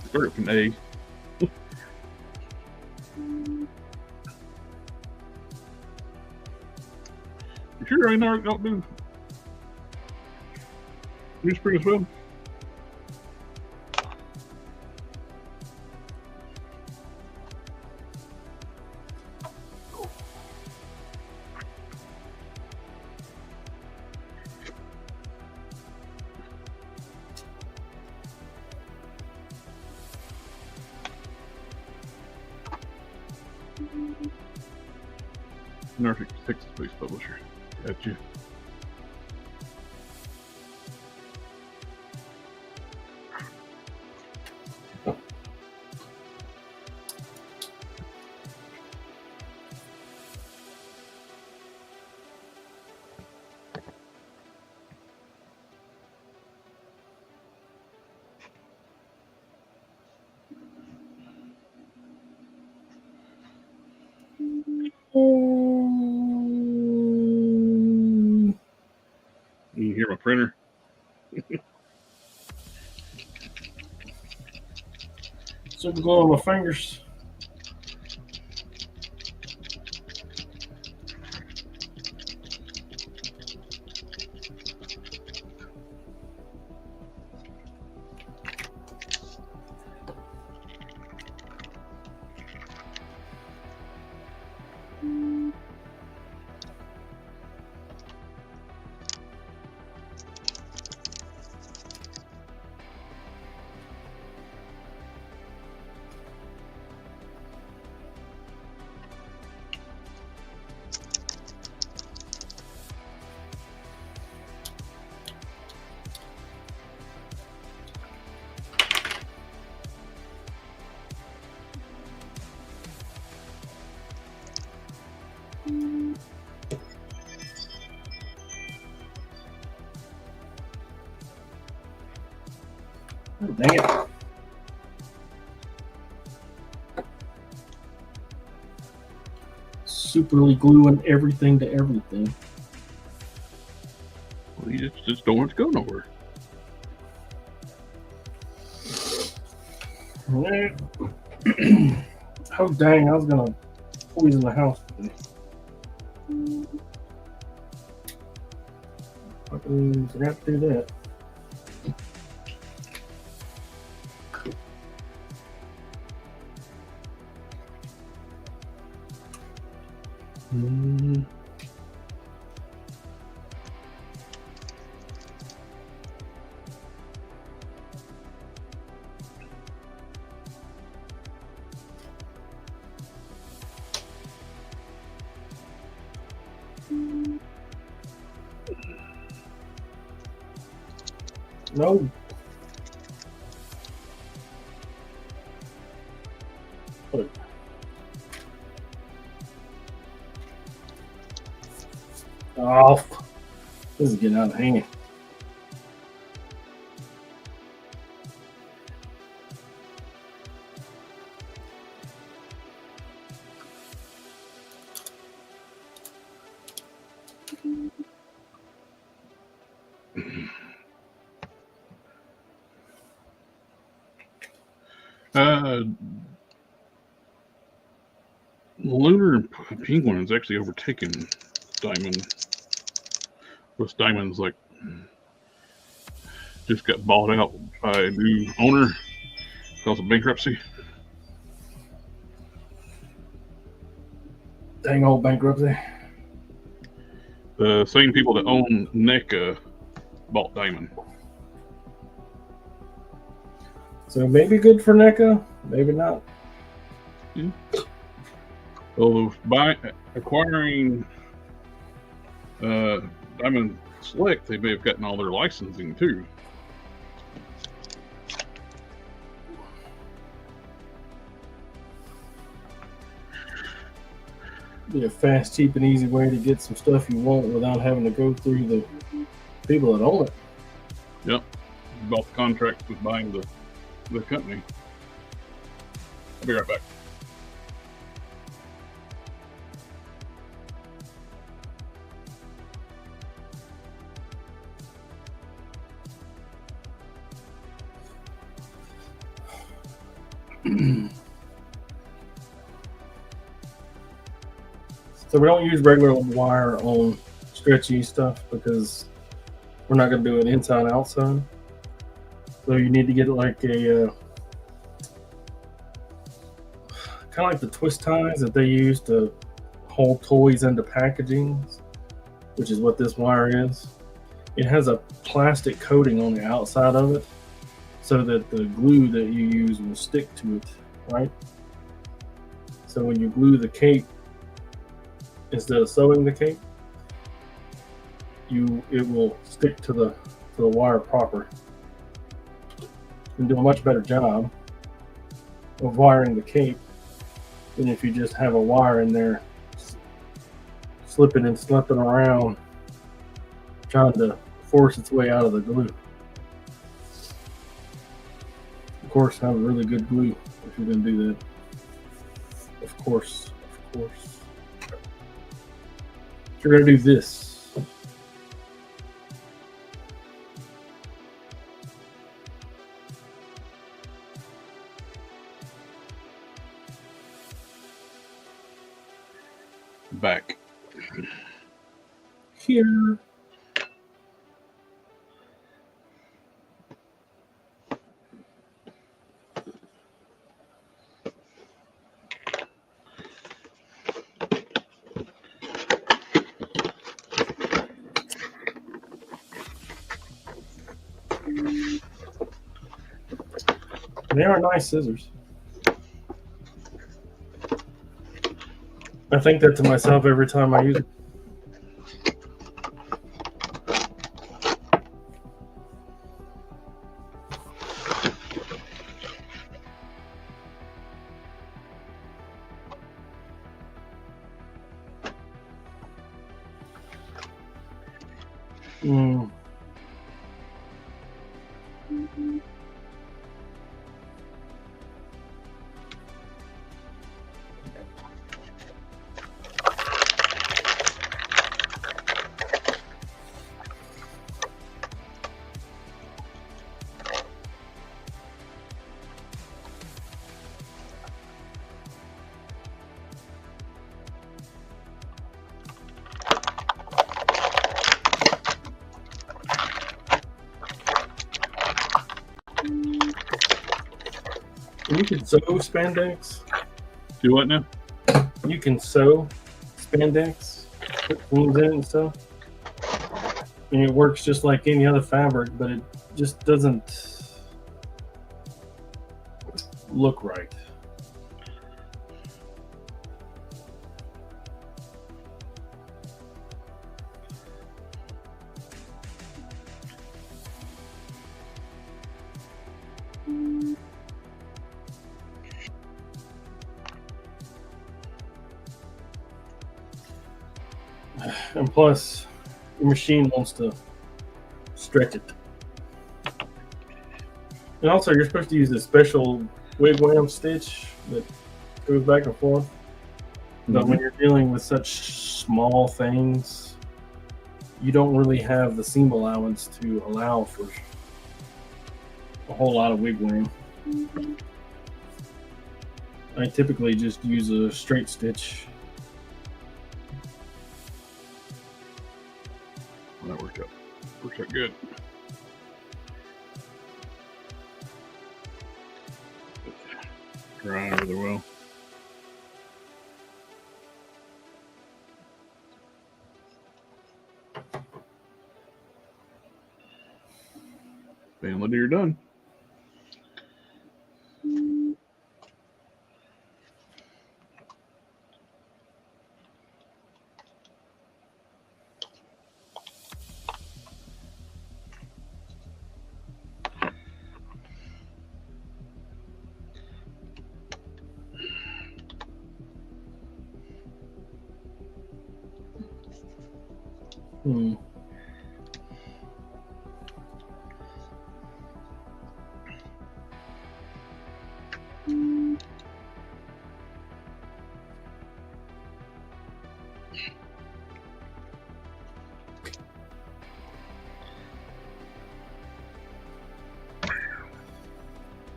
A: Started with an A. You sure I don't do newsprint as well? Norfolk, Texas-based publisher. Gotcha. You hear my printer?
B: Super glue on my fingers. Oh, dang it. Superly gluing everything to everything.
A: Well, you just don't want it to go nowhere.
B: Oh, dang, I was going to poison the house today. Fucking forgot to do that. No. Oh, this is getting out of hand.
A: Lunar Penguin has actually overtaken Diamond. Plus, Diamond's like just got bought out by a new owner because of bankruptcy.
B: Dang old bankruptcy.
A: The same people that own NECA bought Diamond.
B: So maybe good for NECA, maybe not.
A: Yeah. Well, by acquiring Diamond Select, they may have gotten all their licensing too.
B: be a fast, cheap, and easy way to get some stuff you want without having to go through the people that own it.
A: Yep. You bought the contract with buying the company. I'll be right back.
B: So we don't use regular wire on stretchy stuff because we're not going to do it inside outside. So you need to get like a kind of like the twist ties that they use to hold toys into packaging, which is what this wire is. It has a plastic coating on the outside of it so that the glue that you use will stick to it, right? So when you glue the cape, instead of sewing the cape, it will stick to the wire proper and do a much better job of wiring the cape than if you just have a wire in there slipping and slipping around trying to force its way out of the glue. Of course, have a really good glue if you're going to do that. Of course. If you're going to do this,
A: Back.
B: here. They are nice scissors. I think that to myself every time I use it. You can sew spandex.
A: Do what now?
B: You can sew spandex, put seams in it and stuff. And it works just like any other fabric, but it just doesn't look right. And plus, your machine wants to stretch it. And also, you're supposed to use this special wigwam stitch that goes back and forth. But when you're dealing with such small things, you don't really have the seam allowance to allow for a whole lot of wigwam. I typically just use a straight stitch.
A: Well, that worked out good. Dry over the well. And you're done.
B: Hmm.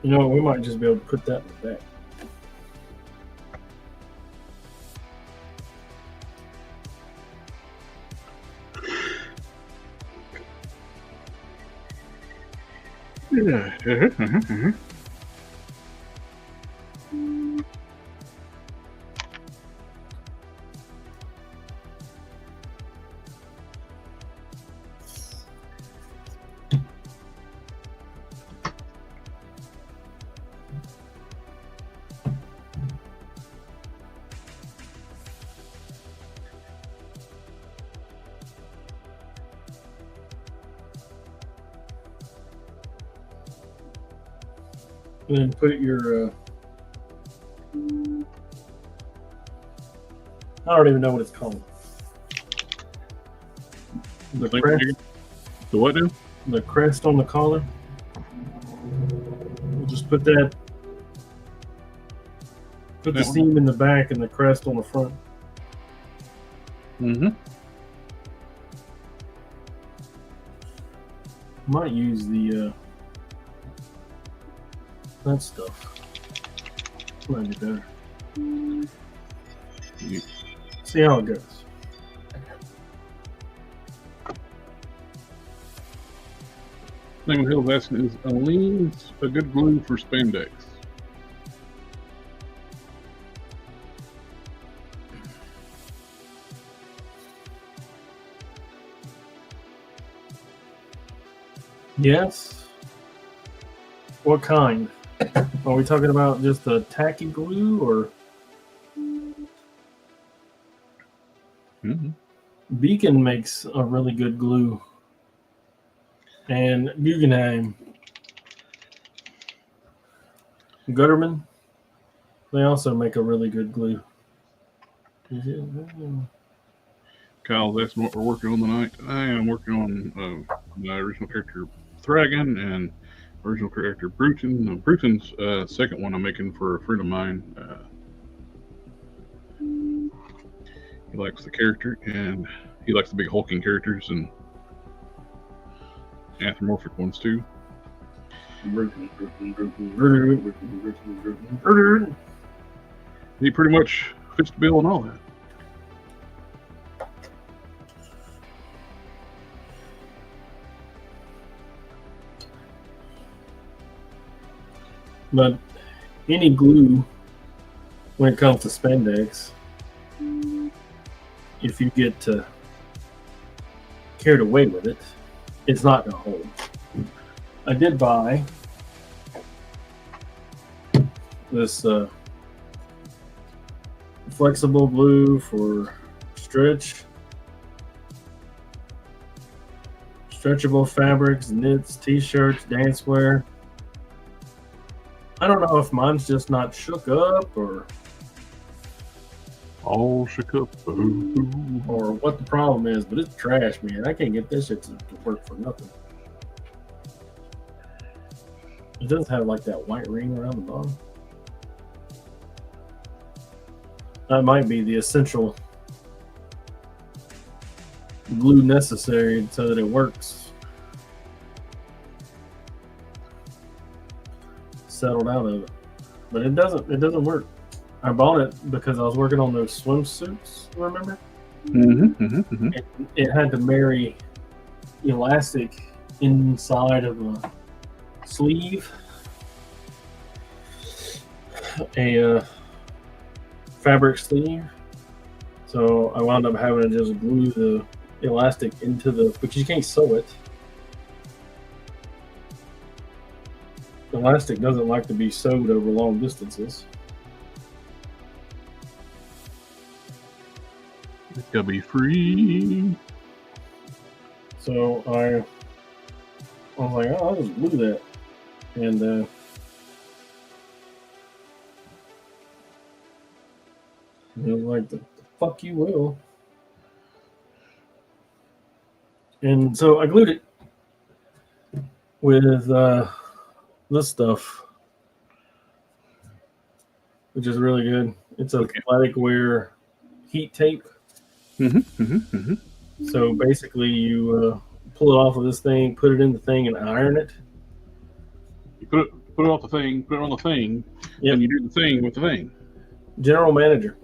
B: You know, we might just be able to put that in the back.
A: Yeah.
B: And then put your. I don't even know what it's called. The crest.
A: The what now?
B: The crest on the collar. We'll just put that. Put the seam in the back and the crest on the front.
A: Mm-hmm.
B: Might use the that stuff. Might be better.
A: Yeah.
B: See how it goes.
A: Thing Hill's asking, is Aleene's a good glue for spandex?
B: Yes. What kind? Are we talking about just a tacky glue or?
A: Mm-hmm.
B: Beacon makes a really good glue. And Guggenheim. Gutterman. They also make a really good glue.
A: Kyle's asking what we're working on tonight. I am working on my original character Thragon and original character Bruton. Bruton's second one I'm making for a friend of mine. He likes the character and he likes the big hulking characters and anthropomorphic ones too. He pretty much fits the bill and all that.
B: But any glue, when it comes to spandex, if you get carried away with it, it's not going to hold. I did buy this flexible glue for stretchable fabrics, knits, t-shirts, dancewear. I don't know if mine's just not shook up or
A: All shook up.
B: or what the problem is, but it's trash, man. I can't get this shit to work for nothing. It does have like that white ring around the bottom. That might be the essential glue necessary so that it works. Settled out of it, but it doesn't work. I bought it because I was working on those swimsuits. Remember? It had to marry elastic inside of a sleeve, a fabric sleeve. So I wound up having to just glue the elastic into the, because you can't sew it. The elastic doesn't like to be sewed over long distances.
A: It's gotta be free.
B: So I was like, oh, I'll just glue that. And it was like, the fuck you will. And so I glued it with this stuff, which is really good. It's athletic wear heat tape. So basically, you pull it off of this thing, put it in the thing, and iron it.
A: You put it off the thing, put it on the thing, and you do the thing with the thing.
B: General manager.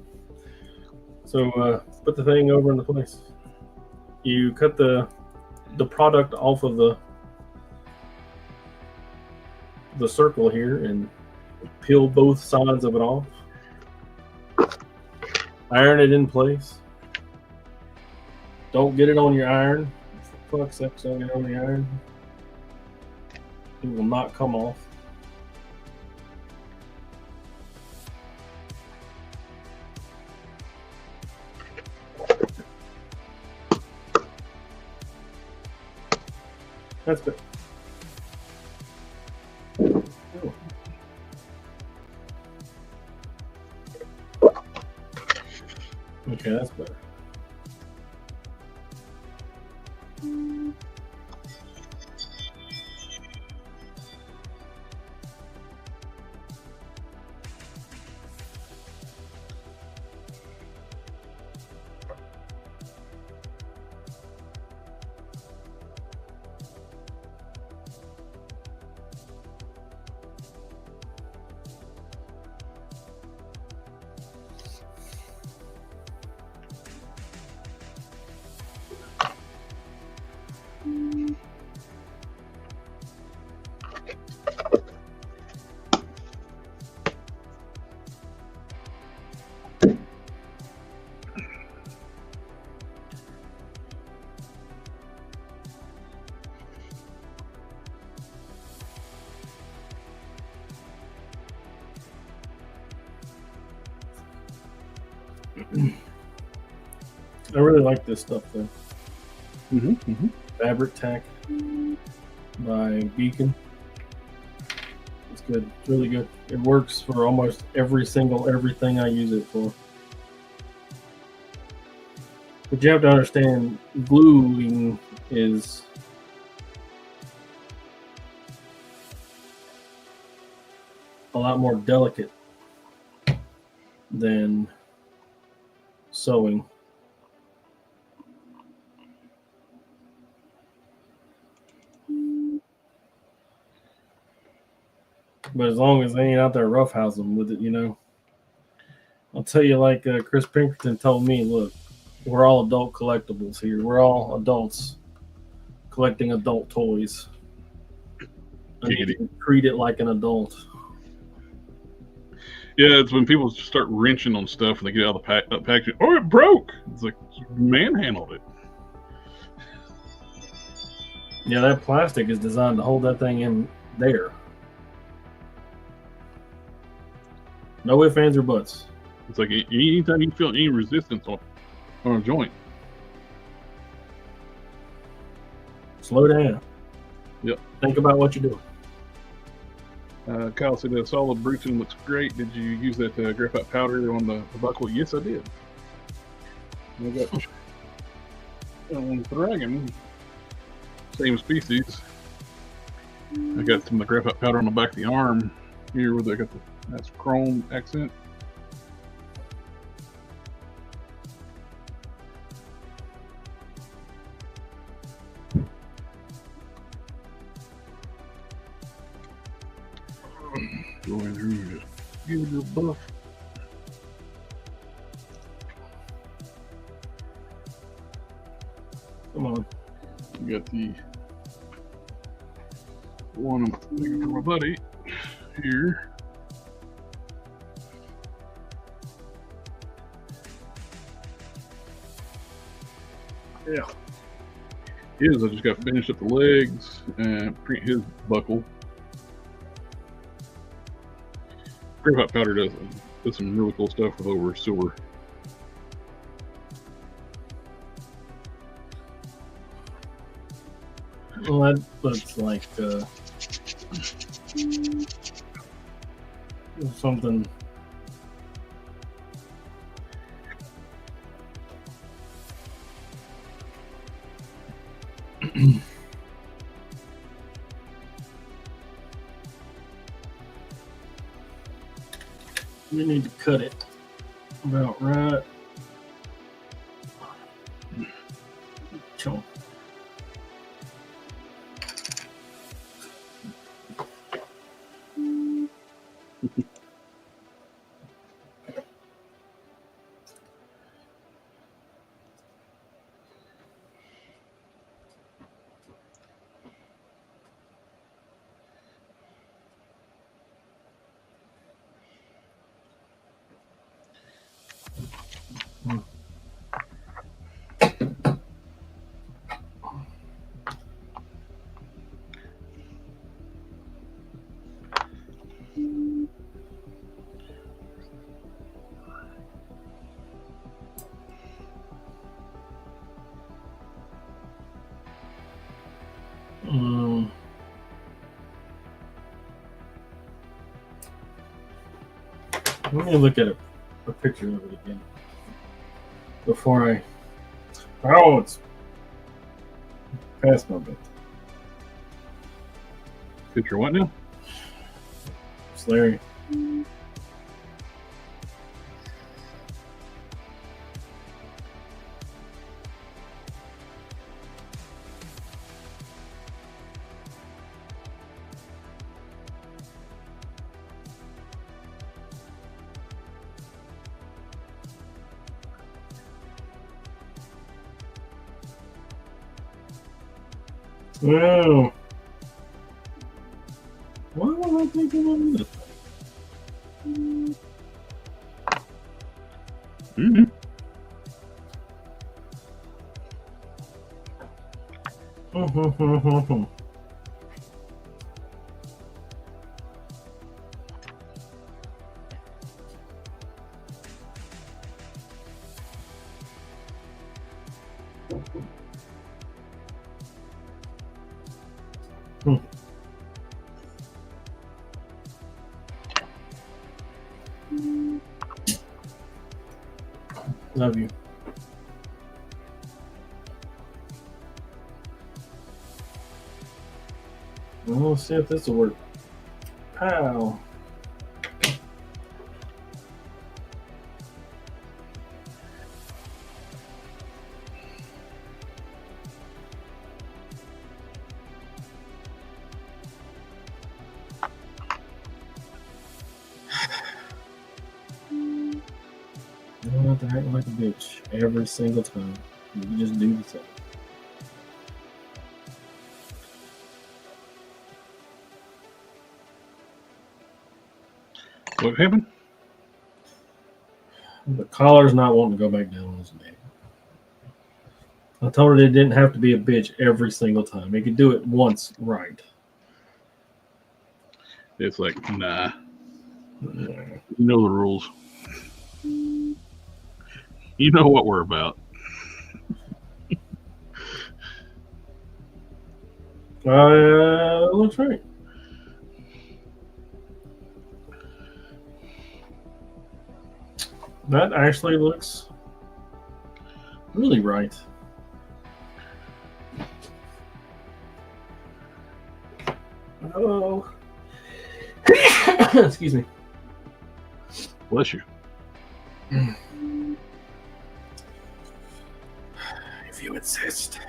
B: So put the thing over in the place. You cut the product off of the circle here and peel both sides of it off. Iron it in place. Don't get it on your iron. For fuck's sake, don't get it on the iron. It will not come off. That's good. Okay, that's better. I really like this stuff though. Fabric Tack by Beacon. It's good. It's really good. It works for almost everything I use it for. But you have to understand, gluing is a lot more delicate than sewing. But as long as they ain't out there roughhousing with it, you know. I'll tell you, like Chris Pinkerton told me, look, we're all adult collectibles here. We're all adults collecting adult toys. I need to treat it like an adult.
A: Yeah, it's when people start wrenching on stuff and they get out of the packaging. Oh, it broke! It's like, you manhandled it.
B: Yeah, that plastic is designed to hold that thing in there. No ifs, ands, or buts.
A: It's like anytime you feel any resistance on a joint.
B: Slow down.
A: Yep.
B: Think about what you're doing.
A: Kyle said that solid bruising looks great. Did you use that graphite powder on the buckle? Yes, I did. I got on Dragon, same species. I got some of the graphite powder on the back of the arm here where they got that's chrome accent. Going through, just give it a buff.
B: Come on.
A: We got the one I'm making for my buddy here. Yeah. I just got to finish up the legs and print his buckle. Graphite powder does some really cool stuff with over silver.
B: Well, that looks like something. We need to cut it about right. Chunk. Let me look at a picture of it again before I. Oh, it's past my bed.
A: Picture what now?
B: It's Larry. Wow. Why was I thinking of this?
A: Mm-hmm.
B: Love you. Well, let's see if this will work. Pow. You don't have to act like a bitch every single time. You just do the same.
A: What happened?
B: The collar's not wanting to go back down on his neck. I told her it didn't have to be a bitch every single time. It could do it once right.
A: It's like, nah. You know the rules. You know what we're about.
B: Looks right. That actually looks really right. Oh. Excuse me.
A: Bless you.
B: If you insist.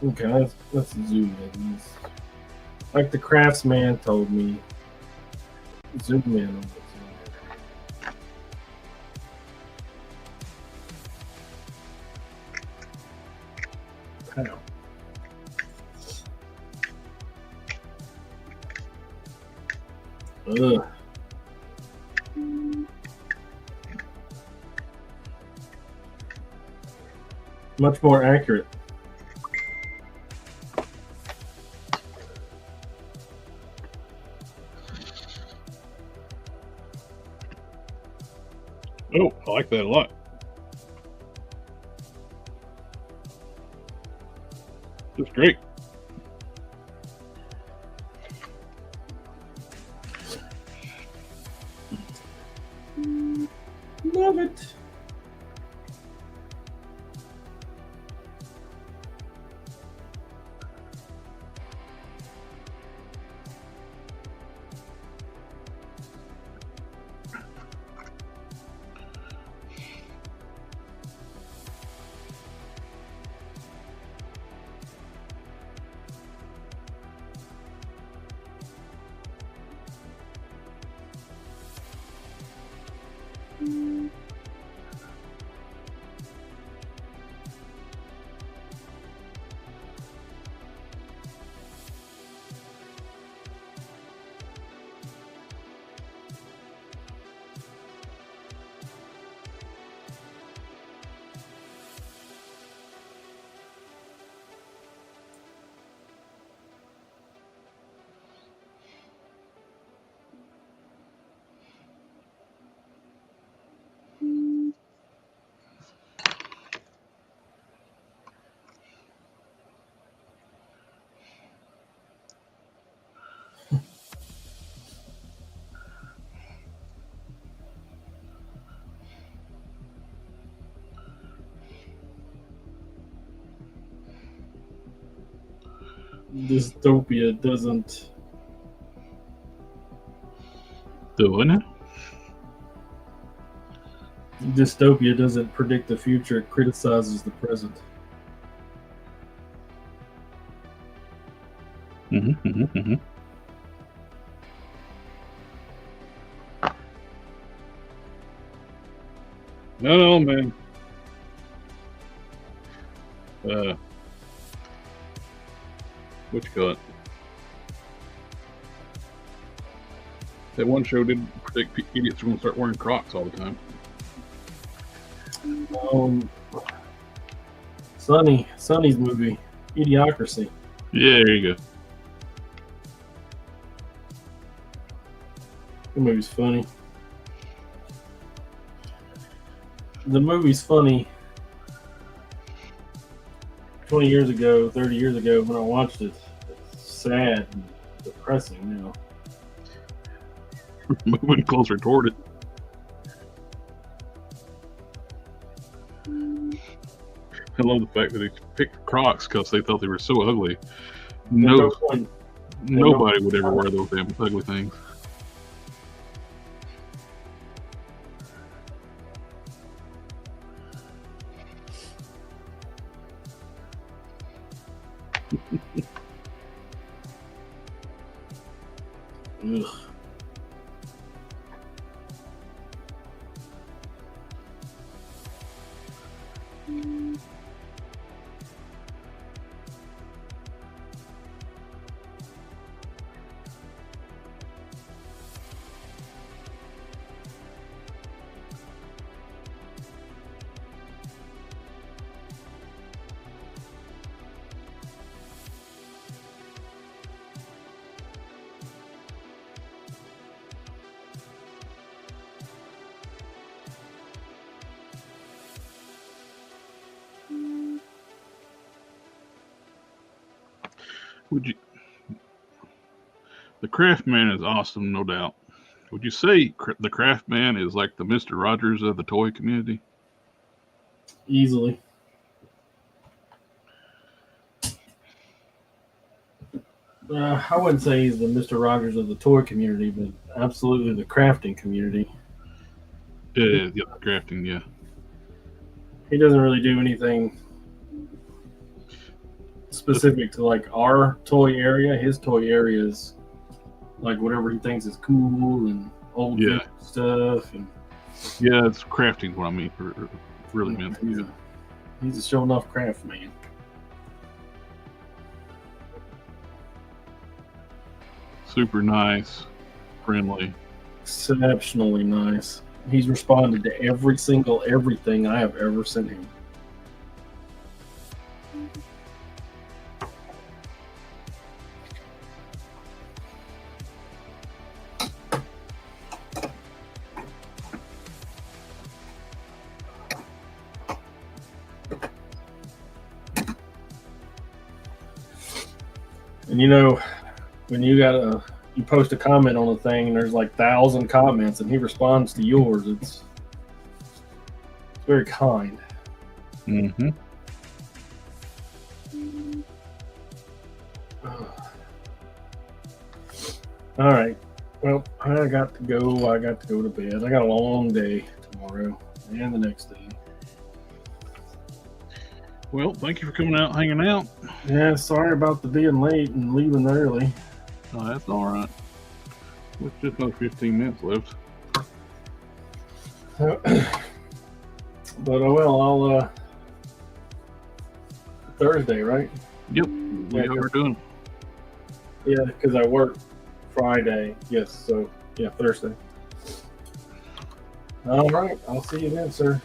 B: Okay, let's zoom in. Like the craftsman told me, zoom in on this. Pow. Ugh. Much more accurate.
A: Oh, I like that a lot. That's great.
B: Love it. dystopia doesn't.
A: Doing it?
B: Dystopia doesn't predict the future; it criticizes the present.
A: Mm-hmm, mm-hmm, mm-hmm. No, man. What you call it? That one show did predict idiots are going to start wearing Crocs all the time.
B: Sonny's movie, Idiocracy.
A: Yeah, there you go.
B: The movie's funny. The movie's funny. 20 years ago, 30 years ago, when I watched it, it's sad and depressing now.
A: Moving closer toward it. I love the fact that they picked Crocs because they thought they were so ugly. Nobody would ever wear those damn ugly things.
B: Ugh.
A: Would you? The Craftman is awesome, no doubt. Would you say the Craftman is like the Mr. Rogers of the toy community?
B: Easily. I wouldn't say he's the Mr. Rogers of the toy community, but absolutely the crafting community.
A: Yeah, crafting, yeah.
B: He doesn't really do anything specific to like our toy area. His toy area is like whatever he thinks is cool and old stuff. And
A: yeah, it's crafting what I mean. Really meant.
B: He's a showing off craft man.
A: Super nice, friendly,
B: exceptionally nice. He's responded to every single everything I have ever sent him. And you know, when you post a comment on a thing and there's like 1,000 comments and he responds to yours, it's very kind.
A: Mm-hmm.
B: All right. Well, I got to go. I got to go to bed. I got a long day tomorrow and the next day.
A: Well, thank you for coming out, hanging out.
B: Yeah, sorry about the being late and leaving early.
A: Oh, that's all right. With just another 15 minutes left.
B: But I'll Thursday, right?
A: Yep. We're doing.
B: Yeah, because I work Friday. Yes, so yeah, Thursday. All right, I'll see you then, sir.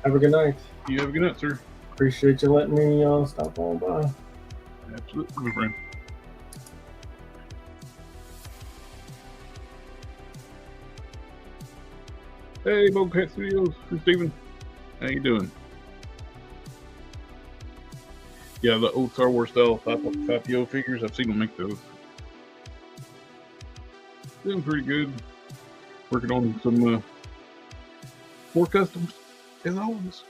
B: Have a good night.
A: You have a good night, sir.
B: Appreciate you letting me stop on by.
A: Absolutely, my friend. Hey, Bobcat Studios, this is Steven. How you doing? Yeah, the old Star Wars style 5PO figures, I've seen them make those. Doing pretty good. Working on some more customs, as always.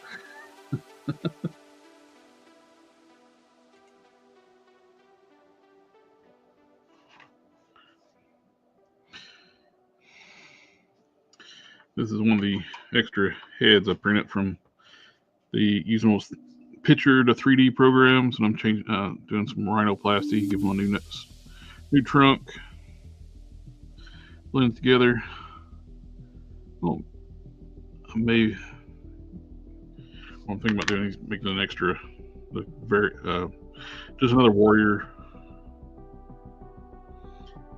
A: This is one of the extra heads I printed from the using those picture to 3D programs, and I'm doing some rhinoplasty, give them a new trunk, blend it together. Well, I'm thinking about doing is making an extra, just another warrior,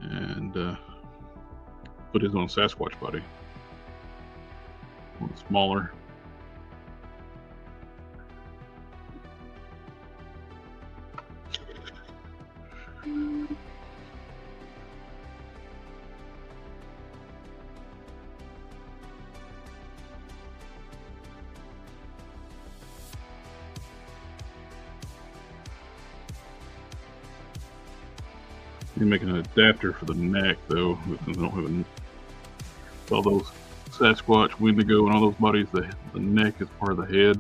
A: and put his on a Sasquatch body, one smaller. You're making an adapter for the neck, though. I don't have all those Sasquatch, Wendigo, and all those bodies. The neck is part of the head.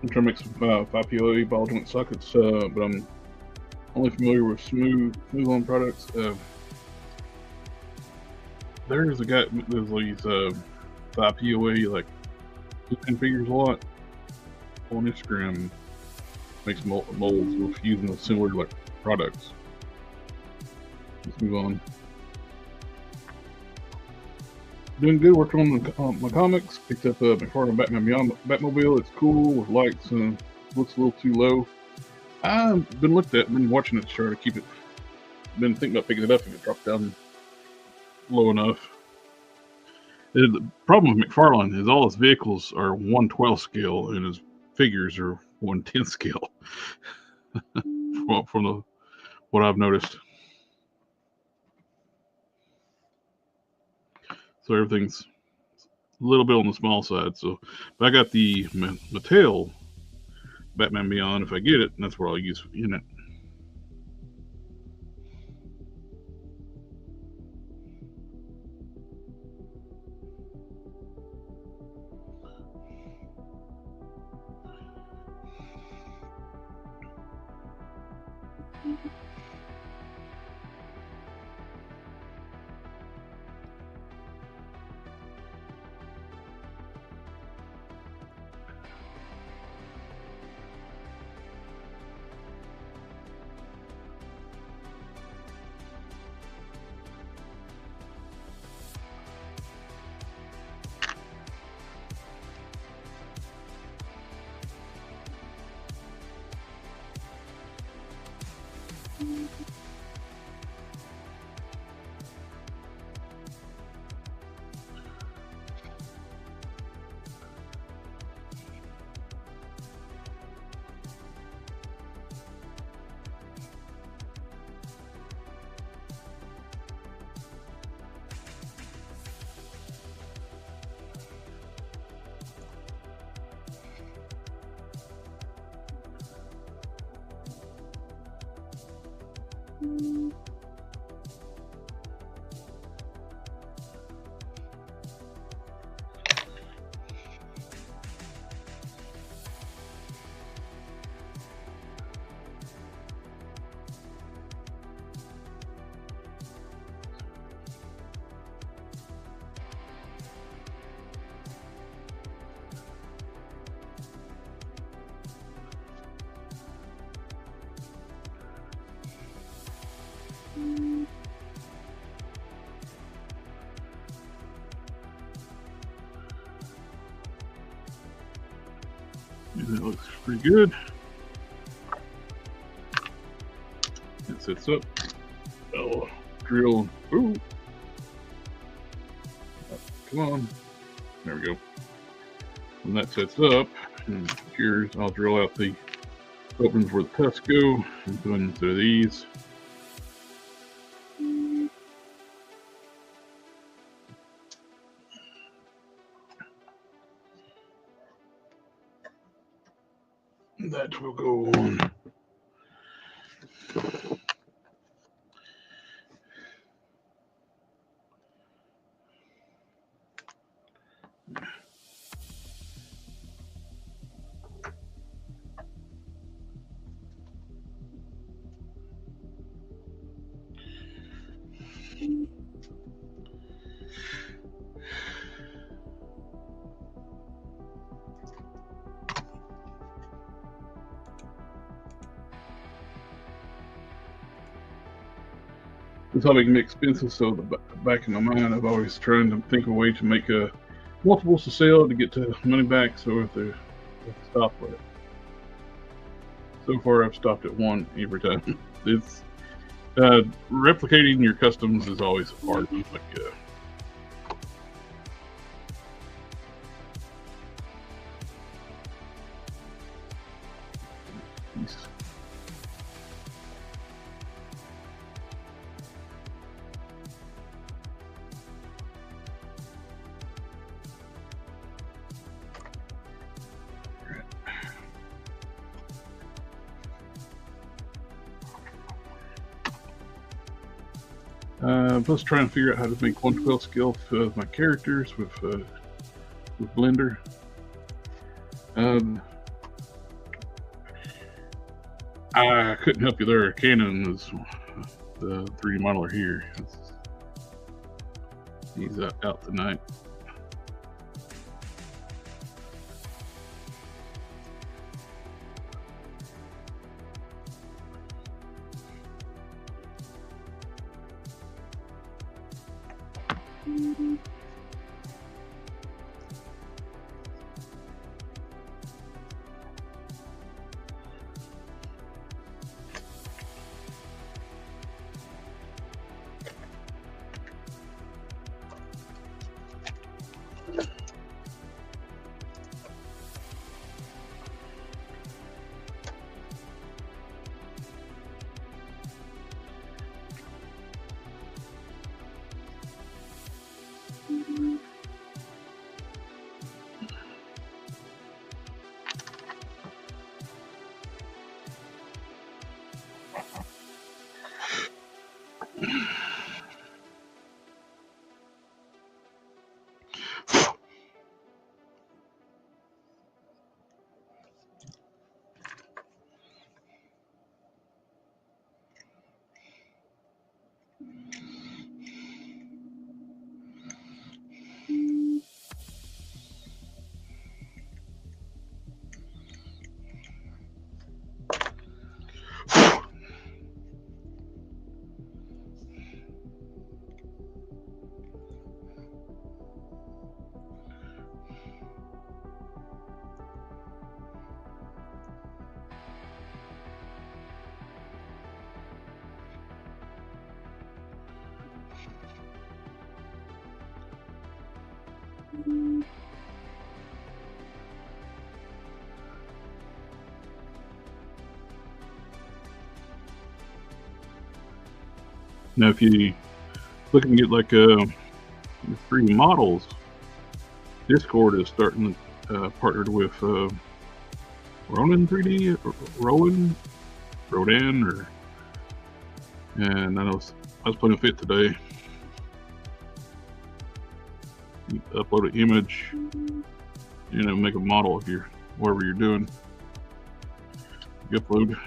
A: I'm trying to make some 5POA ball joint sockets, but I'm only familiar with smooth on products. There's a guy that does these 5POA like configures a lot on Instagram. Makes molds with using those similar like products. Let's move on. Doing good, working on my comics. Picked up McFarlane Batman Beyond Batmobile. It's cool with lights and looks a little too low. I've been been watching it to try to keep it. Been thinking about picking it up if it dropped down low enough. The problem with McFarlane is all his vehicles are 1/12 scale and his figures are 1/10 scale. from what I've noticed. So everything's a little bit on the small side. So, but I got the Mattel Batman Beyond if I get it, and that's what I'll use in it. That looks pretty good. It sits up. Oh, drill. Ooh. Come on. There we go. When that sets up, and cures, I'll drill out the openings where the tusks go and put them through these. That will go on. It's how we can make expensive. So the back in my mind, I've always trying to think of a way to make multiples to sell to get the money back. So if they stop with it, so far I've stopped at one every time. It's replicating your customs is always hard. Like plus trying to figure out how to make 1/12 scale of my characters with Blender. I couldn't help you there. Canon is the 3D modeler here. He's out tonight. Now, if you looking to get like free models, Discord is starting partnered with Ronin 3D, Rodan, and I was playing with it today. You upload an image, make a model of whatever you're doing. You upload.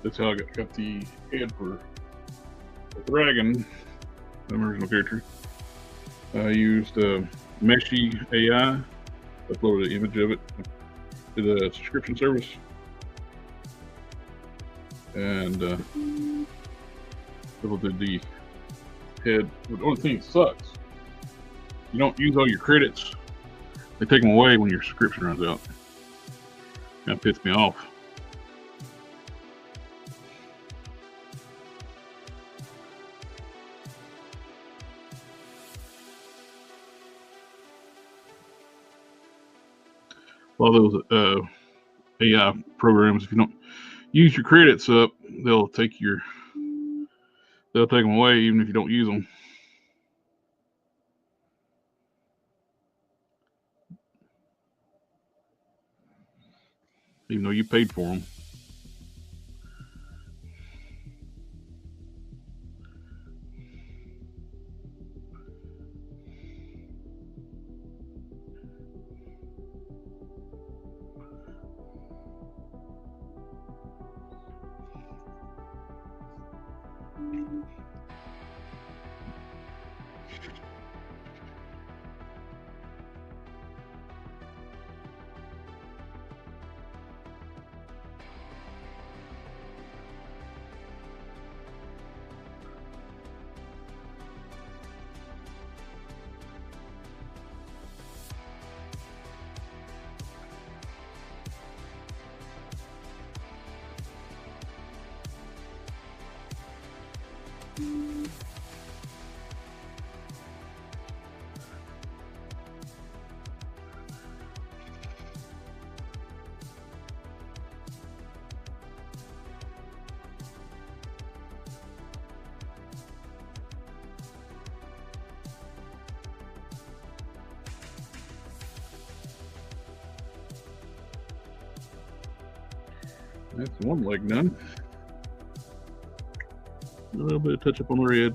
A: That's how I got the head for the dragon, the original character. I used Meshy AI, uploaded an image of it to the subscription service, and did the head. The only thing that sucks, you don't use all your credits. They take them away when your subscription runs out. That pissed me off. All those AI programs, if you don't use your credits up, they'll take them away even if you don't use them. Even though you paid for them. That's one leg done. A little bit of touch up on the red.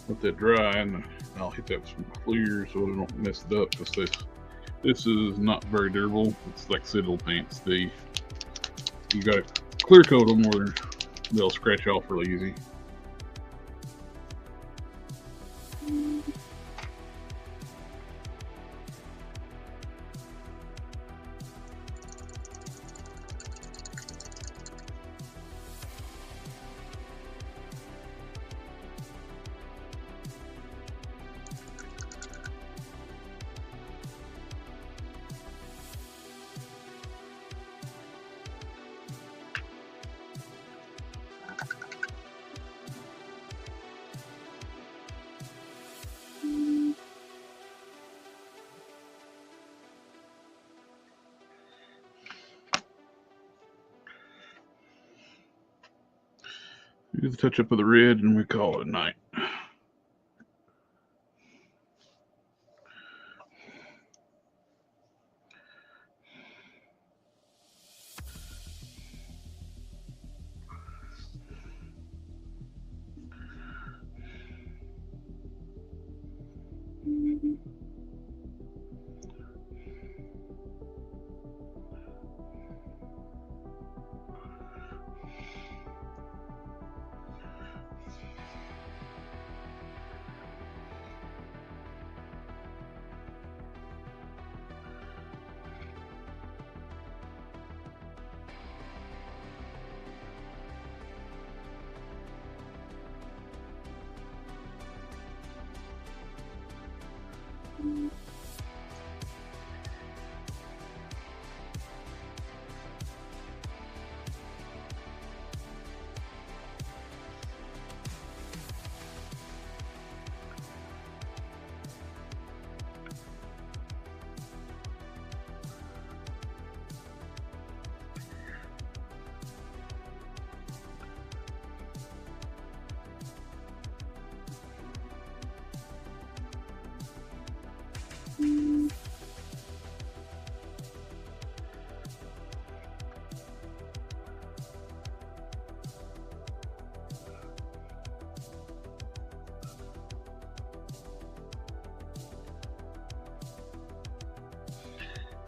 A: Let that dry, and I'll hit that with some clear so it don't mess it up. Because this is not very durable. It's like citadel paints. You got to clear coat them or they'll scratch off really easy. Do the touch up of the red and we call it a night.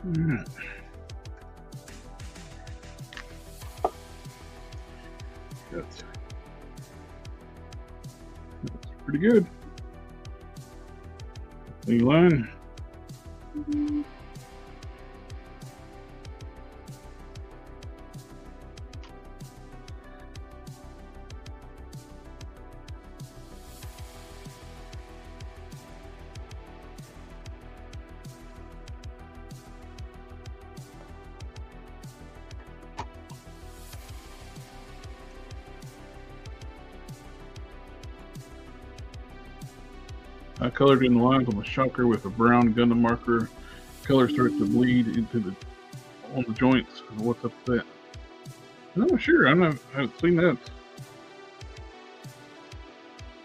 A: Alright. That's pretty good. Clean line. I colored in the lines on the shocker with a brown Gundam marker. Color starts to bleed into on the joints. What's up with that? I'm not sure. I haven't seen that.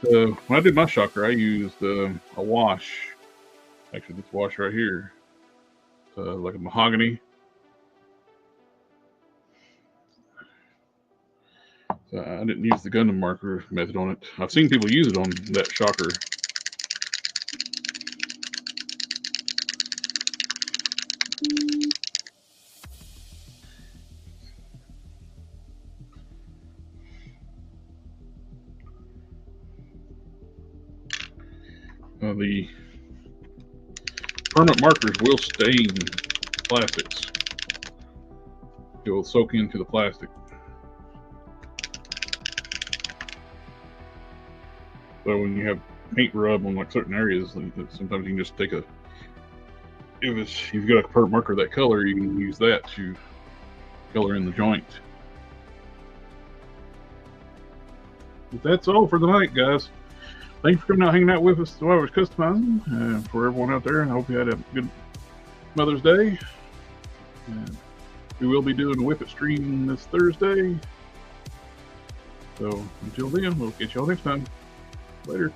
A: When I did my shocker, I used a wash. Actually, this wash right here, like a mahogany. So I didn't use the Gundam marker method on it. I've seen people use it on that shocker. The permanent markers will stain plastics. It will soak into the plastic. So when you have paint rub on like certain areas, sometimes you can just take if you've got a permanent marker that color, you can use that to color in the joint. But that's all for the night, guys. Thanks for coming out, hanging out with us while I was customizing. For everyone out there, I hope you had a good Mother's Day. We will be doing a WIP IT stream this Thursday. So until then, we'll catch y'all next time. Later.